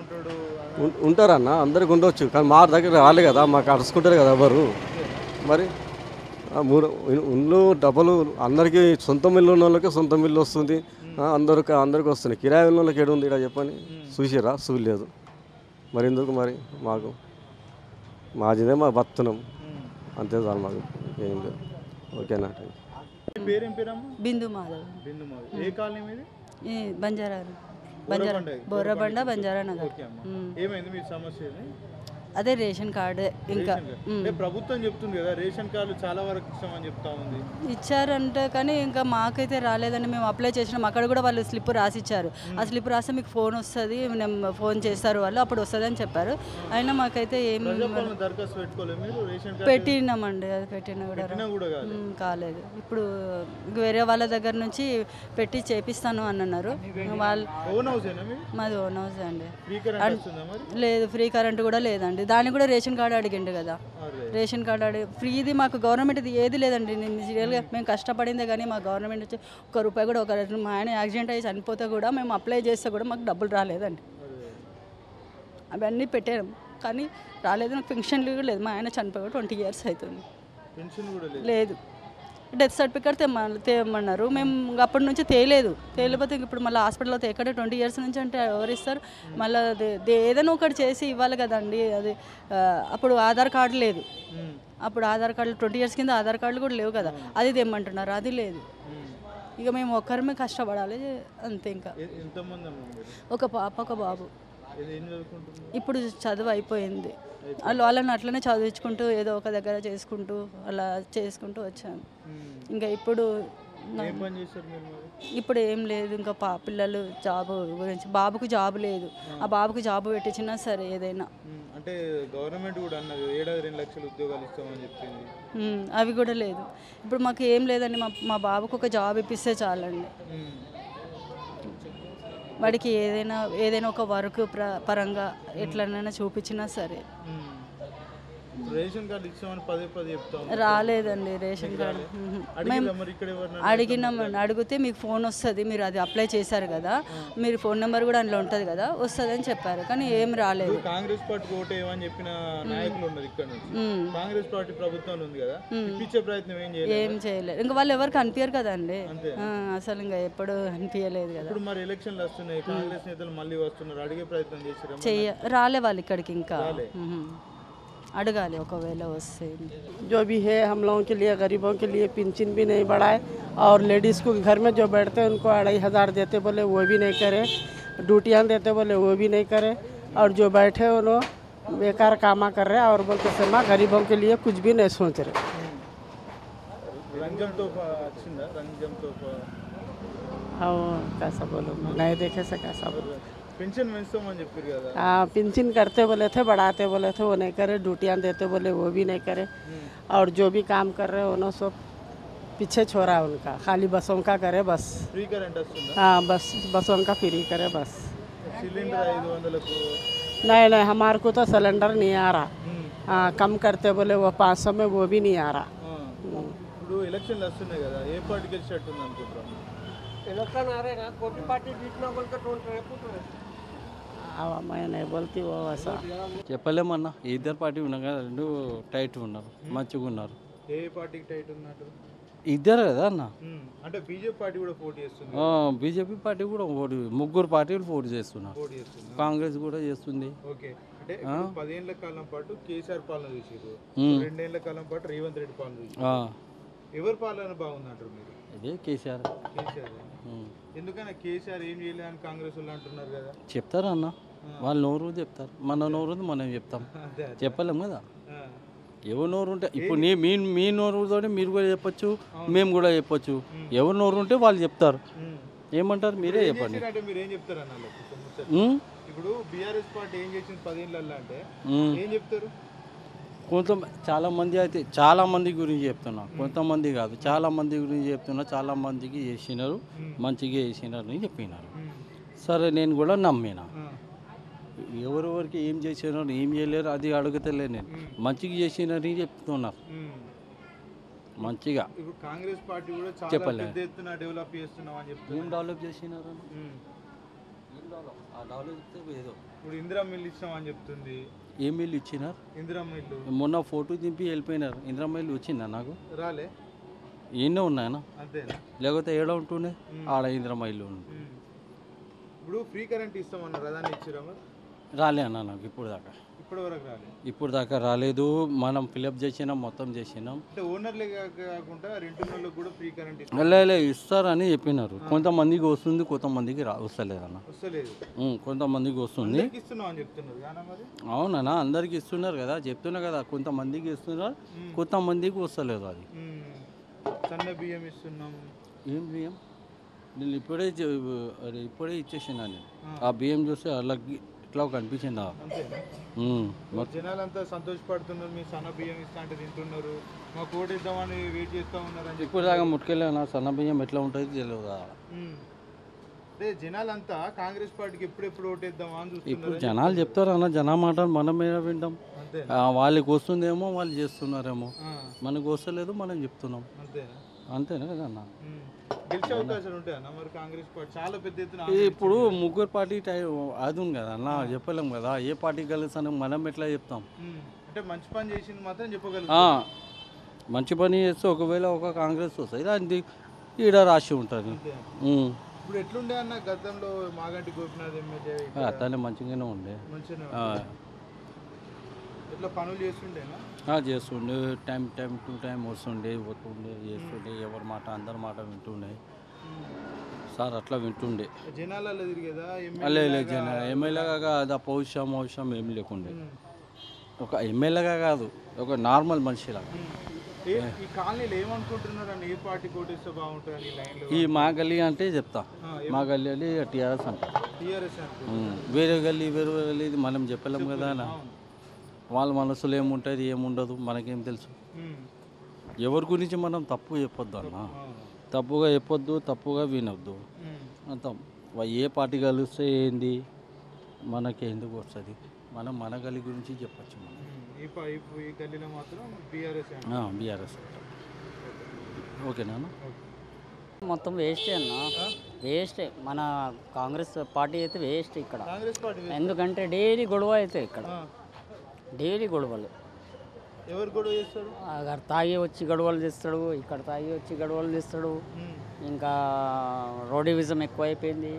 ఉంటారన్న, అందరికి ఉండొచ్చు, కానీ మా దగ్గర రాలే కదా, మాకు అరుచుకుంటారు కదా ఎవరు. మరి 3 ఇల్లు డబ్బులు అందరికీ, సొంత ఇల్లు ఉన్న వాళ్ళకి సొంత ఇల్లు వస్తుంది, అందరికి వస్తుంది. కిరాయి ఉన్న వాళ్ళకి ఏడు ఉంది ఇక్కడ చెప్పని చూసిరా? చూడలేదు. మరి ఎందుకు మరి మాకు? మాదిదే మా బతున్నాం అంతే సార్, మాకు ఏం లేదు. ఓకేనా? బిందు మాధవ్. ఏ కాలనీ మీది? బోరబండ బంజారా నగర్. ఏమైంది మీ సమస్య? అదే రేషన్ కార్డు. ఇంకా ప్రభుత్వం చెప్తుంది కదా రేషన్ కార్డు చాలా వరకు ఇస్తామని చెప్తా ఉంది. ఇచ్చారంటే కానీ ఇంకా మాకైతే రాలేదని మేము అప్లై చేసినాం. అక్కడ కూడా వాళ్ళు స్లిప్ రాసి ఇచ్చారు. ఆ స్లిప్ రాస్తే మీకు ఫోన్ వస్తుంది, ఫోన్ చేస్తారు వాళ్ళు, అప్పుడు వస్తుంది అని చెప్పారు. అయినా మాకైతే ఏం పెట్టినామండి. అది పెట్టినా కూడా కాలేదు. ఇప్పుడు వేరే వాళ్ళ దగ్గర నుంచి పెట్టి చేపిస్తాను అని అన్నారు. మాది ఓన్ హౌస్ అండి. లేదు, ఫ్రీ కరెంట్ కూడా లేదండి. దానికి కూడా రేషన్ కార్డు అడిగిండు కదా. రేషన్ కార్డు ఫ్రీది మాకు గవర్నమెంట్ ఏది లేదండి. రియల్గా మేము కష్టపడిందే కానీ మా గవర్నమెంట్ వచ్చి 1 రూపాయి కూడా, మా ఆయన యాక్సిడెంట్ అయ్యి చనిపోతే కూడా మేము అప్లై చేస్తే కూడా మాకు డబ్బులు రాలేదండి. అవన్నీ పెట్టాము కానీ రాలేదు. నాకు పెన్షన్లు కూడా లేదు. మా ఆయన చనిపోయి 20 years అవుతుంది, లేదు. డెత్ సర్టిఫికేట్ తేమన్నారు. మేము అప్పటి నుంచి తేలిపోతే ఇప్పుడు మళ్ళీ హాస్పిటల్లో ఎక్కడ 20 years నుంచి అంటే ఎవరు ఇస్తారు? మళ్ళీ ఏదైనా ఒకటి చేసి ఇవ్వాలి కదండి. అది అప్పుడు ఆధార్ కార్డు లేదు. అప్పుడు ఆధార్ కార్డులు 20 years కింద ఆధార్ కార్డులు కూడా లేవు కదా, అది తెమ్మంటున్నారు, అది లేదు. ఇక మేము ఒక్కరిమే కష్టపడాలి అంతే. ఇంకా ఒక పాప, ఒక బాబు. ఇప్పుడు చదువు అయిపోయింది. వాళ్ళని అట్లనే చదివించుకుంటూ ఏదో ఒక దగ్గర చేసుకుంటూ అలా చేసుకుంటూ వచ్చాను. ఇంకా ఇప్పుడు ఏం లేదు. ఇంకా పిల్లలు జాబ్ గురించి, బాబుకు జాబ్ లేదు. ఆ బాబుకు జాబ్ పెట్టించినా సరే ఏదైనా. అంటే గవర్నమెంట్ కూడా అన్నది ఏడాది 2 లక్షల ఉద్యోగాలు ఇస్తామని చెప్పింది. అవి కూడా లేదు. ఇప్పుడు మాకు ఏం లేదండి. మా బాబుకు ఒక జాబ్ ఇప్పిస్తే చాలండి. వాడికి ఏదైనా ఒక వర్క్ పరంగా ఎట్లనైనా చూపించినా సరే. రేషన్ కార్డు ఇచ్చామని పదే చెప్తాం. రాలేదండి రేషన్ కార్డు. మేము అడిగినామండి. అడిగితే మీకు ఫోన్ వస్తుంది, మీరు అది అప్లై చేశారు కదా, మీరు ఫోన్ నెంబర్ కూడా అందులో ఉంటుంది కదా, వస్తుంది అని చెప్పారు. కానీ ఏం రాలేదు. కాంగ్రెస్ పార్టీకి ఓటేయమని చెప్పిన నాయకులు ఉన్నారు ఇక్కడ నుంచి. కాంగ్రెస్ పార్టీ ప్రభుత్వం ఉంది కదా, ఇప్పించే ప్రయత్నం ఏం చేయలేదు. ఇంకా వాళ్ళు ఎవరు కనిపించారు కదండి అసలు, ఇంకా ఎప్పుడు అనిపించలేదు కదా. ఇప్పుడు మరి ఎలక్షన్లు వస్తున్నాయి, కాంగ్రెస్ నేతలు మళ్ళీ వస్తున్నారు, అడిగే ప్రయత్నం చేశారు? రాలే వాళ్ళు ఇక్కడికి ఇంకా. अड़गाले वस्ते जो भी है हम लोगों के लिए गरीबों के लिए पेंशन भी नहीं बढ़ाए और लेडीज़ को घर में जो बैठते हैं उनको 2500 देते बोले वो भी नहीं करे, ड्यूटियाँ देते बोले वो भी नहीं करे, और जो बैठे वो लोग बेकार कामा कर रहे हैं और बोलते समा गरीबों के लिए कुछ भी नहीं सोच रहे। हाँ कैसा बोलो, नहीं देखे से कैसा बोलो। पेंशन పెంచుతామని చెప్పారు కదా. हाँ पेंशन करते बोले थे, बढ़ाते बोले थे, वो नहीं करे, ड्यूटियाँ देते बोले वो भी नहीं करे, और जो भी काम कर रहे हैं उन्होंने सब पीछे छोड़ा उनका, खाली बसों का करे बस. फ्री करंट వస్తుందా? हाँ बस बसों का फ्री करे बस. सिलेंडर 500కు नहीं हमारे को तो सिलेंडर नहीं आ रहा. हाँ कम करते बोले वो 500 में वो भी नहीं आ रहा. ఇప్పుడు ఎలక్షన్లు వస్తున్నాయి కదా, ఏ పార్టీకి గెలిచేట్టు ఉంది అనుకుంటున్నాను? इलेक्शन आ रहे ना, कोई पार्टी जीतना बोलकर टोल रहे पुत्र. मैं नहीं बोलती वो ऐसा. చెప్పలేమన్నా ఇద్దరు పార్టీ ఉన్నా కదా, రెండు టైట్ ఉన్నారు, మంచిగా ఉన్నారు. ఏ పార్టీకి టైట్ ఉన్నట్టు? ఇద్దరు కదా అన్న. అంటే బీజేపీ పార్టీ కూడా పోటీ చేస్తుంది. బీజేపీ పార్టీ కూడా ముగ్గురు పార్టీలు పోటీ చేస్తున్నారు. కాంగ్రెస్ కూడా చేస్తుంది. ఓకే, అంటే 10 ఏళ్ల కాలం పాటు కేసీఆర్ పాలన చూసారు, 2 ఏళ్ల కాలం పాటు రేవంత్ రెడ్డి పాలన చూసారు. ఎవరి పాలన బాగుందంటారు మీరు? అదే కేసీఆర్. ఎందుకన్నా కేసీఆర్ ఏం చేయలేదని కాంగ్రెస్ వాళ్ళు అంటున్నారు కదా. చెప్తారు అన్న, వాళ్ళు నోరు చెప్తారు, మన నోరు మనం చెప్తాం, చెప్పలేం కదా. ఎవరు నోరు ఉంటే ఇప్పుడు మీ నోరుతో మీరు కూడా చెప్పొచ్చు, మేము కూడా చెప్పొచ్చు. ఎవరు నోరు ఉంటే వాళ్ళు చెప్తారు. ఏమంటారు మీరే చెప్పండి. మీరు ఏం చెప్తారు అన్న? ఇప్పుడు బీఆర్ఎస్ పార్టీ ఏం చేసింది 10 ఏళ్ళల్లో అంటే ఏం చెప్తారు? చాలామంది అయితే చాలామంది గురించి చెప్తున్నా, కొంతమంది కాదు, చాలామంది గురించి చెప్తున్నా. చాలామందికి చేసినారు, మంచిగా చేసినారు అని చెప్పినారు. సరే నేను కూడా నమ్మినా. ఎవరెవరికి ఏం చేసినారు ఏం చేయలేరు అది అడుగుతలే, నేను మంచిగా చేసినారని చెప్తున్నారు. మంచిగా కాంగ్రెస్ పార్టీ కూడా చాలా పెద్ద ఎత్తున డెవలప్ చేస్తున్నాం అని చెప్తున్నారు. ఏం డెవలప్ చేసినారు? ఏదో ఇప్పుడు ఇందిరా మిల్లు ఇచ్చామని చెప్తుంది. ఏ మిల్లు ఇచ్చినారు? ఇందిరా మిల్లు. మొన్న ఫోటో దింపి వెళ్ళిపోయినారు. ఇందిరా మిల్లు వచ్చిందా? నాకు రాలే. ఎన్నో ఉన్నాయన్నా, అంతేనా? లేకపోతే ఏడ ఉంటుండే ఆడ ఇందిరా మిల్లు ఉంది. ఇప్పుడు ఫ్రీ కరెంట్ ఇస్తామన్నారు, అదాన్ని ఇచ్చిరా? రాలే అన్న నాకు ఇప్పుడు దాకా. ఇప్పుడు దాకా రాలేదు. మనం ఫిలప్ చేసినాం, మొత్తం చేసినాం. ఇస్తారని చెప్పినారు. కొంతమందికి వస్తుంది, కొంతమందికి వస్తలేదన్న. కొంతమందికి వస్తుంది. అవునన్నా, అందరికి ఇస్తున్నారు కదా, చెప్తున్నా కదా. కొంతమందికి ఇస్తున్నారు, కొంతమందికి వస్తలేదు. అది ఏం బియ్యం? నేను ఇప్పుడే ఇచ్చేసినా. నేను ఆ బియ్యం చూస్తే అలా ఇట్లా కనిపించిందా? జనాలంతా సంతోషపడుతున్నారు, మీ సన్న బియ్యం ఇస్తా అంటే తింటున్నారు, మాకు ఓటేద్దామని వెయిట్ చేస్తూ ఉన్నారు. ఇప్పుడు దాకా ముట్టుకెళ్ళా. సన్న బియ్యం ఎట్లా ఉంటుంది తెలియదు. అదే జనాలంతా కాంగ్రెస్ పార్టీకి ఎప్పుడెప్పుడు ఓటేద్దామా అని చూస్తున్నారు. ఇప్పుడు జనాలు చెప్తారు అన్న, జనా మాటలు మనం మీద వింటాం. వాళ్ళకి వస్తుందేమో, వాళ్ళు చేస్తున్నారేమో, మనకు వస్తలేదు, మనం చెప్తున్నాం. అంతేనా కదా అన్న? గెలిచే అవకాశాలు ఉంటాయన్న మరి కాంగ్రెస్ పార్టీ చాలా పెద్ద ఎత్తున? ఇప్పుడు ముగ్గురు పార్టీ అది ఉంది కదా అన్న, చెప్పలేం కదా. ఏ పార్టీ గెలుస్తాను మనం ఎట్లా చెప్తాం? అంటే మంచి పని చేసింది మాత్రం చెప్పగలుగుతాం. మంచి పని చేస్తే ఒకవేళ ఒక కాంగ్రెస్ వస్తుంది, దానికి ఈడ రాసి ఉంటుంది. ఇప్పుడు ఎట్లుండే అన్న గతంలో మాగంటి గోపినాథ్ ఎమ్మెల్యే? అతనే మంచిగానే ఉండే, ఎట్లా పనులు చేస్తుండేనా? చేస్తుండే. టైం టు టైం వస్తుండే, పోతుండే, చేస్తుండే. ఎవరి మాట అందరి మాట వింటుండే సార్, అట్లా వింటుండే. జనాలలో తిరిగేదా? ఎమ్మెల్యేగా కాదు, పౌరుషం ఏం లేకుండే. ఒక ఎమ్మెల్యేగా కాదు, ఒక నార్మల్ మనిషిలాగా. ఈ కాలనీలో ఏమనుకుంటున్నారు అన్న, ఏ పార్టీ కోటేస్తే బాగుంటుంది లైన్లో? ఈ మా గల్లీ అంటే చెప్తా, మా గల్లీ టీఆర్ఎస్ అంటారు. వేరే గల్లీ ఇది మనం చెప్పలేం కదా అన్న. వాళ్ళ మనసులో ఏముంటుంది ఏముండదు మనకేం తెలుసు. ఎవరి గురించి మనం తప్పు చెప్పొద్దు అన్న, తప్పుగా చెప్పొద్దు, తప్పుగా వినొద్దు. అంత ఏ పార్టీ కలిస్తే ఏంది మనకి ఎందుకు వస్తుంది, మనం మన గలి గురించి చెప్పచ్చు. మనం ఈ ఈ గల్లీలో మాత్రం బీఆర్ఎస్ బీఆర్ఎస్ ఓకేనా మొత్తం వేస్టే అన్న వేస్టే మన కాంగ్రెస్ పార్టీ అయితే వేస్ట్ ఇక్కడ కాంగ్రెస్ పార్టీ ఎందుకంటే డైలీ గొడవ అయితే ఇక్కడ డైలీ గొడవలు ఎవరు గొడవ చేస్తారు అక్కడ తాగి వచ్చి గొడవలు చేస్తాడు ఇక్కడ తాగి వచ్చి గొడవలు చేస్తాడు ఇంకా రౌడీవిజం ఎక్కువైపోయింది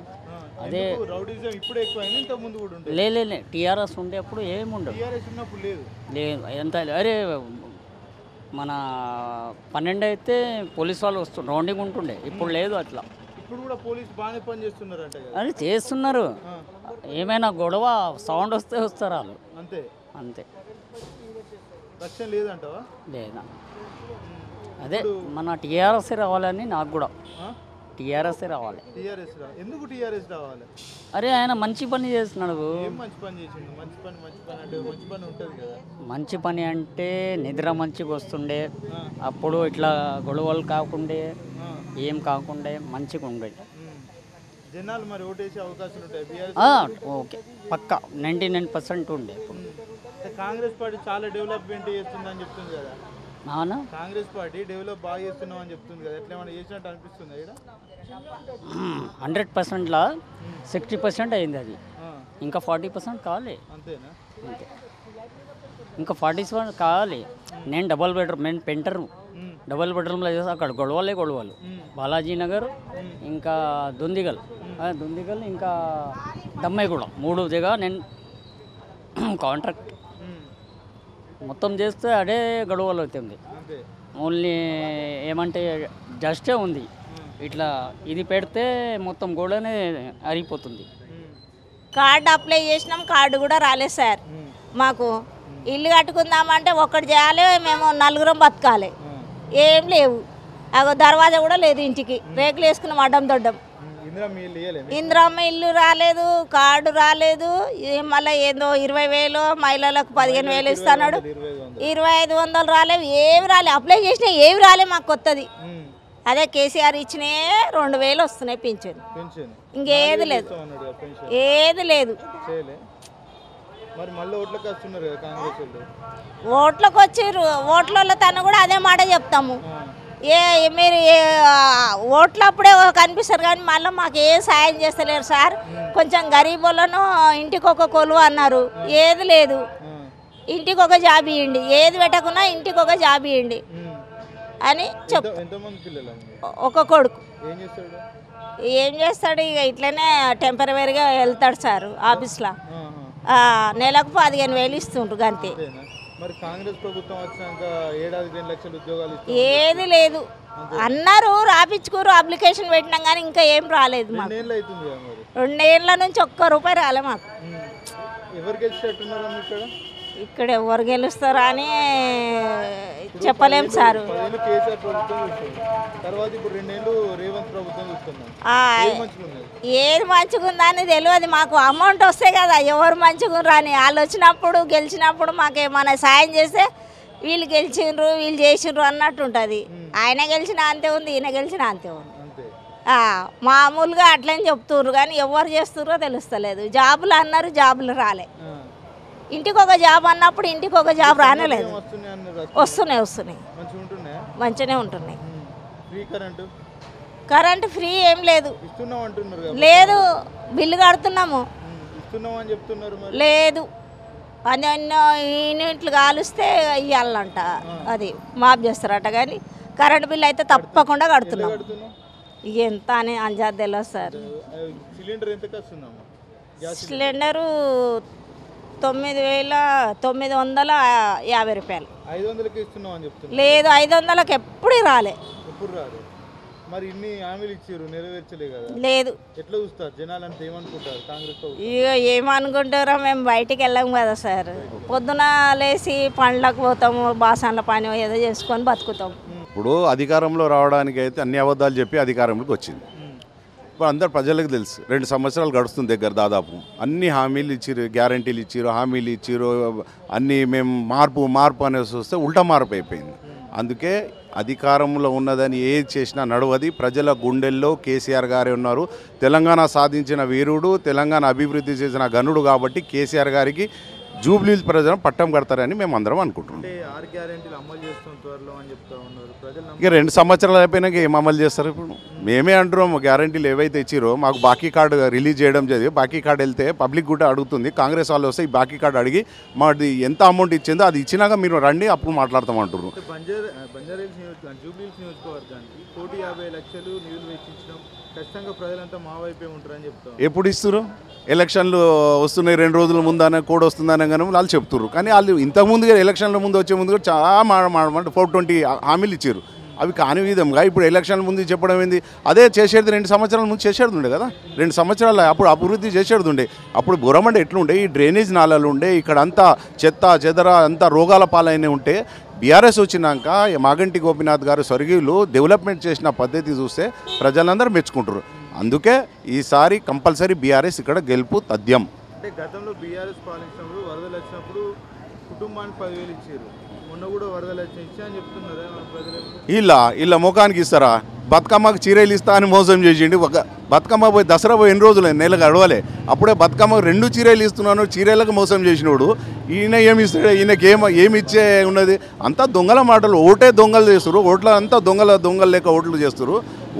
అదే రౌడీజం ఇప్పుడు ఎక్కువైంది ఇంత ముందు కూడా ఉండేది లే టీఆర్ఎస్ ఉండేప్పుడు ఏముండదు టీఆర్ఎస్ ఉన్నప్పుడు లేదు లేదు ఎంత అరే మన 12 అయితే పోలీస్ వాళ్ళు వస్తుండే రౌండింగ్ ఉంటుండే ఇప్పుడు లేదు అట్లా ఇప్పుడు కూడా పోలీసు బాగానే పని చేస్తున్నారంట కదా అది చేస్తున్నారు ఏమైనా గొడవ సౌండ్ వస్తే వస్తారు వాళ్ళు అంతే అంతే రక్షణ లేదంటావా లేదా అదే మన టీఆర్ఎస్ రావాలని నాకు కూడా టీఆర్ఎస్ రావాలి టీఆర్ఎస్ ఎందుకు టీఆర్ఎస్ రావాలి అరే ఆయన మంచి పని చేస్తున్నాడు ఏం మంచి పని చేసిండు మంచి పని అంటే మంచి పని ఉంటుంది కదా మంచి పని అంటే నిద్ర మంచిగా వస్తుండే అప్పుడు ఇట్లా గొడవలు కాకుండే ఏం కాకుండే మంచిగా ఉండే జనాలు మరి ఓటేసే అవకాశాలు ఉంటాయి బీఆర్ఎస్ ఓకే పక్కా 99% ఉండే కాంగ్రెస్ పార్టీ చాలా డెవలప్మెంట్ చేస్తుందని చెప్తుంది కదా అవునా కాంగ్రెస్ పార్టీ డెవలప్ బాగా చేస్తున్నాం అని చెప్తుంది కదా ఎట్లా ఏమైనా చేసినట్టు అనిపిస్తుంది ఇక్కడ 100%లా 60% అయింది అది ఇంకా 40% కావాలి అంతేనా అంతే ఇంకా 40% కావాలి నేను డబుల్ బెడ్రూమ్ నేను పెంటరు డబుల్ బెడ్రూమ్లో చేసి అక్కడ గొడవలు బాలాజీ నగర్ ఇంకా దుందిగల్ ఇంకా దమ్మాయిగూడ 3 జగ నేను కాంట్రాక్ట్ మొత్తం చేస్తే అదే గొడవలు అవుతుంది ఓన్లీ ఏమంటే జస్టే ఉంది ఇట్లా ఇది పెడితే మొత్తం గోడనే అరిగిపోతుంది కార్డు అప్లై చేసినాం కార్డు కూడా రాలేదు సార్ మాకు ఇల్లు కట్టుకుందామంటే ఒక్కటి చేయాలి మేము 4 బతకాలి ఏం లేవు అగో దర్వాజా కూడా లేదు ఇంటికి రేకులు వేసుకున్నాం అడ్డం దొడ్డం ఇందిరమ్మ ఇల్లు రాలేదు కార్డు రాలేదు మళ్ళీ ఏందో 20,000 మహిళలకు 15,000 ఇస్తున్నాడు 2,500 రాలేవు ఏమి రాలే అప్లై చేసినా ఏమి రాలే మాకు కొత్తది అదే కేసీఆర్ ఇచ్చినే 2,000 వస్తున్నాయి పింఛన్ ఇంకేది లేదు ఏది లేదు ఓట్లకు వచ్చిర్రు ఓట్ల తను కూడా అదే మాట చెప్తాము మీరు ఓట్లప్పుడే కనిపిస్తారు కానీ మళ్ళీ మాకు ఏ సాయం చేస్తలేరు సార్ కొంచెం గరీబులను ఇంటికి ఒక కొలువు అన్నారు ఏది లేదు ఇంటికి ఒక జాబ్ ఇవ్వండి ఏది పెట్టకున్నా ఇంటికి ఒక జాబ్ ఇవ్వండి అని ఒక కొడుకు ఏం చేస్తాడు ఇక ఇట్లనే టెంపరీగా వెళ్తాడు సార్ ఆఫీస్లో నెలకు 15,000 ఇస్తుండ్రు అంతే మరి కాంగ్రెస్ ప్రభుత్వం వచ్చాక ఏడాది 2 లక్షల ఉద్యోగాలు ఏది లేదు అన్నారు రాపించుకోరు అప్లికేషన్ పెట్టినాం కానీ ఇంకా ఏం రాలేదు మాకు 2 ఏళ్ళ నుంచి ₹1 రాలే మాకు ఎవరు గెలిచేట్టున్నారు ఇక్కడ ఎవరు గెలుస్తారా అని చెప్పలేం సార్ ఏది మంచిగా ఉందని తెలియదు మాకు అమౌంట్ వస్తే కదా ఎవరు మంచిగా రాని వాళ్ళు వచ్చినప్పుడు గెలిచినప్పుడు మాకు ఏమైనా సాయం చేస్తే వీళ్ళు గెలిచిండ్రు వీళ్ళు చేసిండ్రు అన్నట్టు ఉంటుంది ఆయన గెలిచినా అంతే ఉంది ఈయన గెలిచినా అంతే ఉంది మామూలుగా అట్లని చెప్తుర్రు కానీ ఎవరు చేస్తుర్రో తెలుస్తలేదు జాబులు అన్నారు జాబులు రాలే ఇంటికి ఒక జాబ్ అన్నప్పుడు ఇంటికి ఒక జాబ్ రానేలేదు వస్తున్నాయి మంచిగానే ఉంటున్నాయి కరెంట్ ఫ్రీ ఏం లేదు లేదు బిల్లు కడుతున్నాము లేదు అన్నెన్నో యూనిట్లు కాలుస్తే ఇవ్వాలంట అది మాఫ్ చేస్తారట కానీ కరెంట్ బిల్లు అయితే తప్పకుండా కడుతున్నాం ఎంత అని అంజాది తెలియదు సార్ సిలిండరు 9,950 లేదు 500కి ఎప్పుడు రాలే మరి ఇన్ని హామీలు ఇచ్చారు నెరవేర్చలే కదా లేదు ఎట్లా చూస్తారు జనాలు అంటే ఏమనుకుంటారు కాంగ్రెస్ ఇక ఏమనుకుంటారో మేము బయటికి వెళ్ళాము కదా సార్ పొద్దున లేచి పండ్లకు పోతాము బాసన్ల పని ఏదో చేసుకొని బతుకుతాం ఇప్పుడు అధికారంలో రావడానికి అయితే అన్ని అబద్ధాలు చెప్పి అధికారంలోకి వచ్చింది ఇప్పుడు అందరు ప్రజలకు తెలుసు 2 సంవత్సరాలు గడుస్తుంది దగ్గర దాదాపు అన్ని హామీలు ఇచ్చిరు గ్యారంటీలు ఇచ్చిరు హామీలు ఇచ్చిరు అన్నీ మేము మార్పు అనేసి వస్తే ఉల్టా మార్పు అయిపోయింది అందుకే అధికారంలో ఉన్నదని ఏది చేసినా నడవది ప్రజల గుండెల్లో కేసీఆర్ గారే ఉన్నారు తెలంగాణ సాధించిన వీరుడు తెలంగాణ అభివృద్ధి చేసిన గనుడు కాబట్టి కేసీఆర్ గారికి జూబ్లీహిల్స్ ప్రజలు పట్టం కడతారని మేము అందరం అనుకుంటున్నాం. అంటే 6 గ్యారెంటీలు అమలు చేస్తాం త్వరలో అని చెప్తా ఉన్నారు ప్రజలు. ఇక 2 సంవత్సరాలు అయిపోయినాక ఏం అమలు చేస్తారు? ఇప్పుడు మేమే అంటున్నాం గ్యారెంటీలు ఏవైతే ఇచ్చిరో మాకు బాకీ కార్డు రిలీజ్ చేయడం జరిగింది. బాకీ కార్డు వెళ్తే పబ్లిక్ కూడా అడుగుతుంది, కాంగ్రెస్ వాళ్ళు వస్తే ఈ బాకీ కార్డు అడిగి మాది ఎంత అమౌంట్ ఇచ్చిందో అది ఇచ్చినాక మీరు రండి అప్పుడు మాట్లాడతామంటారు. బంజారాహిల్స్ జూబ్లీహిల్స్ నియోజకవర్గానికి 1,50 లక్షలు నిధులు వెచ్చించడం ఖచ్చితంగా ప్రజలంతా మా వైపే ఉంటారని చెప్తారు. ఎప్పుడు ఇస్తారు? ఎలక్షన్లు వస్తున్నాయి 2 రోజుల ముందనే కోడ్ వస్తుందనే కానీ వాళ్ళు చెప్తున్నారు. కానీ వాళ్ళు ఇంతకుముందుగా ఎలక్షన్ల ముందు వచ్చే ముందు కూడా చాలా 420 హామీలు ఇచ్చారు. అవి కాని విధంగా ఇప్పుడు ఎలక్షన్ల ముందు చెప్పడం ఏంది? అదే చేసేది 2 సంవత్సరాల ముందు చేసేది ఉండే కదా. 2 సంవత్సరాలు అప్పుడు అభివృద్ధి చేసేది ఉండే. అప్పుడు బురమండ ఎట్లుండే, ఈ డ్రైనేజ్ నాళాలు ఉండే, ఇక్కడ అంతా చెత్త చెదర అంతా రోగాల పాలైన ఉంటే బీఆర్ఎస్ వచ్చినాక మాగంటి గోపీనాథ్ గారు స్వర్గీయులు డెవలప్మెంట్ చేసిన పద్ధతి చూస్తే ప్రజలందరూ మెచ్చుకుంటారు. అందుకే ఈసారి కంపల్సరీ బీఆర్ఎస్ ఇక్కడ గెలుపు తథ్యం. అంటే గతంలో బీఆర్ఎస్ పాలించినప్పుడు వరదలు వచ్చినప్పుడు కుటుంబానికి 10,000 ఇచ్చారు, మొన్న కూడా వరదలు ఇచ్చా అని చెప్తున్నారా ప్రజలు? ఇలా ముఖానికి ఇస్తారా? బతుకమ్మకు చీరలు ఇస్తా అని మోసం చేసిండి. ఒక బతుకమ్మ పోయి దసరా పోయి ఎన్ని రోజులు నెల గడవలే, అప్పుడే బతుకమ్మకు 2 చీరలు ఇస్తున్నాను, చీరలకు మోసం చేసినోడు ఈయన ఏమి ఇస్తాడు? ఈయనకి ఏమి ఇచ్చే ఉన్నది? అంతా దొంగల మాటలు. ఓటే దొంగలు చేస్తారు, ఓట్ల అంతా దొంగలు లేక ఓట్లు చేస్తారు,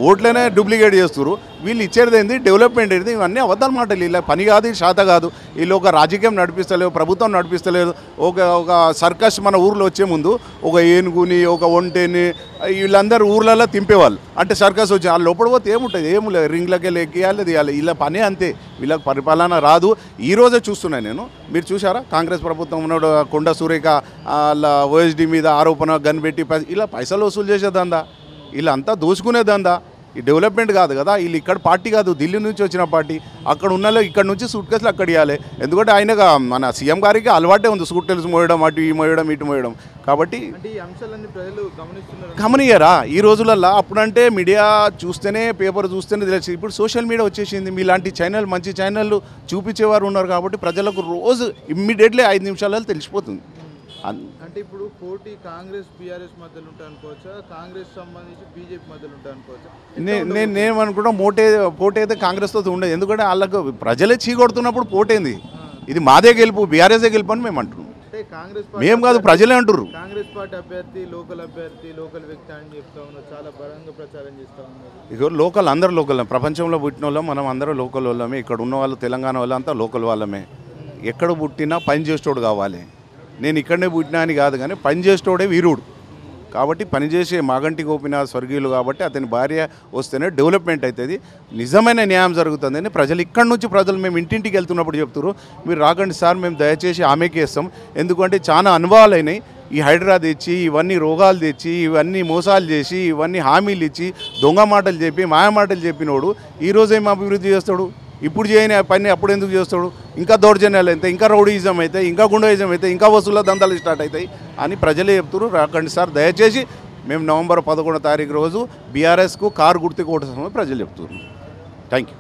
ఓట్లనే డూప్లికేట్ చేస్తారు. వీళ్ళు ఇచ్చేది ఏంది? డెవలప్మెంట్ ఏంది? ఇవన్నీ అబద్ధాల మాటలు. ఇలా పని కాదు, శాత కాదు. వీళ్ళు ఒక రాజకీయం నడిపిస్తలేదు, ప్రభుత్వం నడిపిస్తలేదు. ఒక సర్కస్ మన ఊర్లో వచ్చే ముందు ఒక ఏనుగుని ఒక ఒంటేని వీళ్ళందరూ ఊర్లలో తింపేవాళ్ళు. అంటే సర్కస్ వచ్చి వాళ్ళు లోపల పోతే ఏముంటుంది? ఏమి లేదు, రింగ్లకి ఎక్కియాలి తీయాలి. ఇలా పని అంతే. వీళ్ళకి పరిపాలన రాదు. ఈరోజే చూస్తున్నాను నేను. మీరు చూసారా కాంగ్రెస్ ప్రభుత్వం ఉన్నాడు కొండ సురేఖ వాళ్ళ ఓఎస్డీ మీద ఆరోపణ గన్ పెట్టి ఇలా పైసలు వసూలు చేసేదందా? వీళ్ళంతా దోచుకునేదందా? ఈ డెవలప్మెంట్ కాదు కదా. వీళ్ళు ఇక్కడ పార్టీ కాదు, ఢిల్లీ నుంచి వచ్చిన పార్టీ. అక్కడ ఉన్న ఇక్కడ నుంచి సూట్ కేసులు అక్కడ ఇవ్వాలి. ఎందుకంటే ఆయన మన సీఎం గారికి అలవాటే ఉంది సూట్ కేసు మోయడం, అటు ఈ మోయడం ఇటు మోయడం. కాబట్టి గమనియరా ఈ రోజులల్లో? అప్పుడంటే మీడియా చూస్తేనే, పేపర్ చూస్తేనే తెలిసి, ఇప్పుడు సోషల్ మీడియా వచ్చేసింది. మీలాంటి ఛానల్, మంచి ఛానళ్ళు చూపించేవారు ఉన్నారు కాబట్టి ప్రజలకు రోజు ఇమ్మీడియట్లీ 5 నిమిషాలలో తెలిసిపోతుంది. అంటే ఇప్పుడు పోటీ కాంగ్రెస్ బీఆర్ఎస్ మధ్యలో ఉంటా అనుకోవచ్చా, కాంగ్రెస్ సంబంధించి బీజేపీ మధ్యలో ఉంటా అనుకోవచ్చా? నేను అనుకుంటా పోటీ అయితే కాంగ్రెస్తో ఉండదు. ఎందుకంటే వాళ్ళకు ప్రజలే చీకొడుతున్నప్పుడు పోటేంది? ఇది మాదే గెలుపు, బీఆర్ఎస్ఏ గెలుపు అని మేము అంటున్నాం. మేము కాదు, ప్రజలే అంటారు. కాంగ్రెస్ పార్టీ అభ్యర్థి లోకల్ వ్యక్తి అని చెప్తా ఉన్నారు, చాలా బలంగా ప్రచారం చేస్తూ ఉన్నారు. ఇక లోకల్, అందరు లోకల్. ప్రపంచంలో పుట్టిన వాళ్ళం మనం, అందరూ లోకల్ వాళ్ళమే. ఇక్కడ ఉన్న వాళ్ళు తెలంగాణ వాళ్ళంతా లోకల్ వాళ్ళమే. ఎక్కడ పుట్టినా పని చేసేటోడు కావాలి. నేను ఇక్కడనే పుట్టినా అని కాదు, కానీ పని చేసేటోడే వీరుడు. కాబట్టి పనిచేసే మాగంటి గోపీనాథ్ స్వర్గీయులు కాబట్టి అతని భార్య వస్తేనే డెవలప్మెంట్ అవుతుంది, నిజమైన న్యాయం జరుగుతుందని ప్రజలు ఇక్కడి నుంచి మేము ఇంటింటికి వెళ్తున్నప్పుడు చెప్తారు. మీరు రాకండి సార్, మేము దయచేసి ఆమెకి వేస్తాం. ఎందుకంటే చాలా అనుభవాలు అయినాయి. ఈ హైడ్రా తెచ్చి, ఇవన్నీ రోగాలు తెచ్చి, ఇవన్నీ మోసాలు చేసి, ఇవన్నీ హామీలు ఇచ్చి, దొంగ మాటలు చెప్పి, మాయ మాటలు చెప్పినోడు ఈరోజు ఏం అభివృద్ధి చేస్తాడు? ఇప్పుడు చేయని పని అప్పుడు ఎందుకు చేస్తాడు? ఇంకా దౌర్జన్యాలు అయితే, ఇంకా రౌడీయిజం అయితే, ఇంకా గుండాయిజం అయితే, ఇంకా వసూళ్ళ దందాలు స్టార్ట్ అవుతాయి అని ప్రజలే చెప్తారు. రాకండి సార్ దయచేసి. మేము నవంబర్ 11వ తారీఖు రోజు బీఆర్ఎస్కు కారు గుర్తు కొట్టేస్తామని ప్రజలు చెప్తున్నారు. Thank you.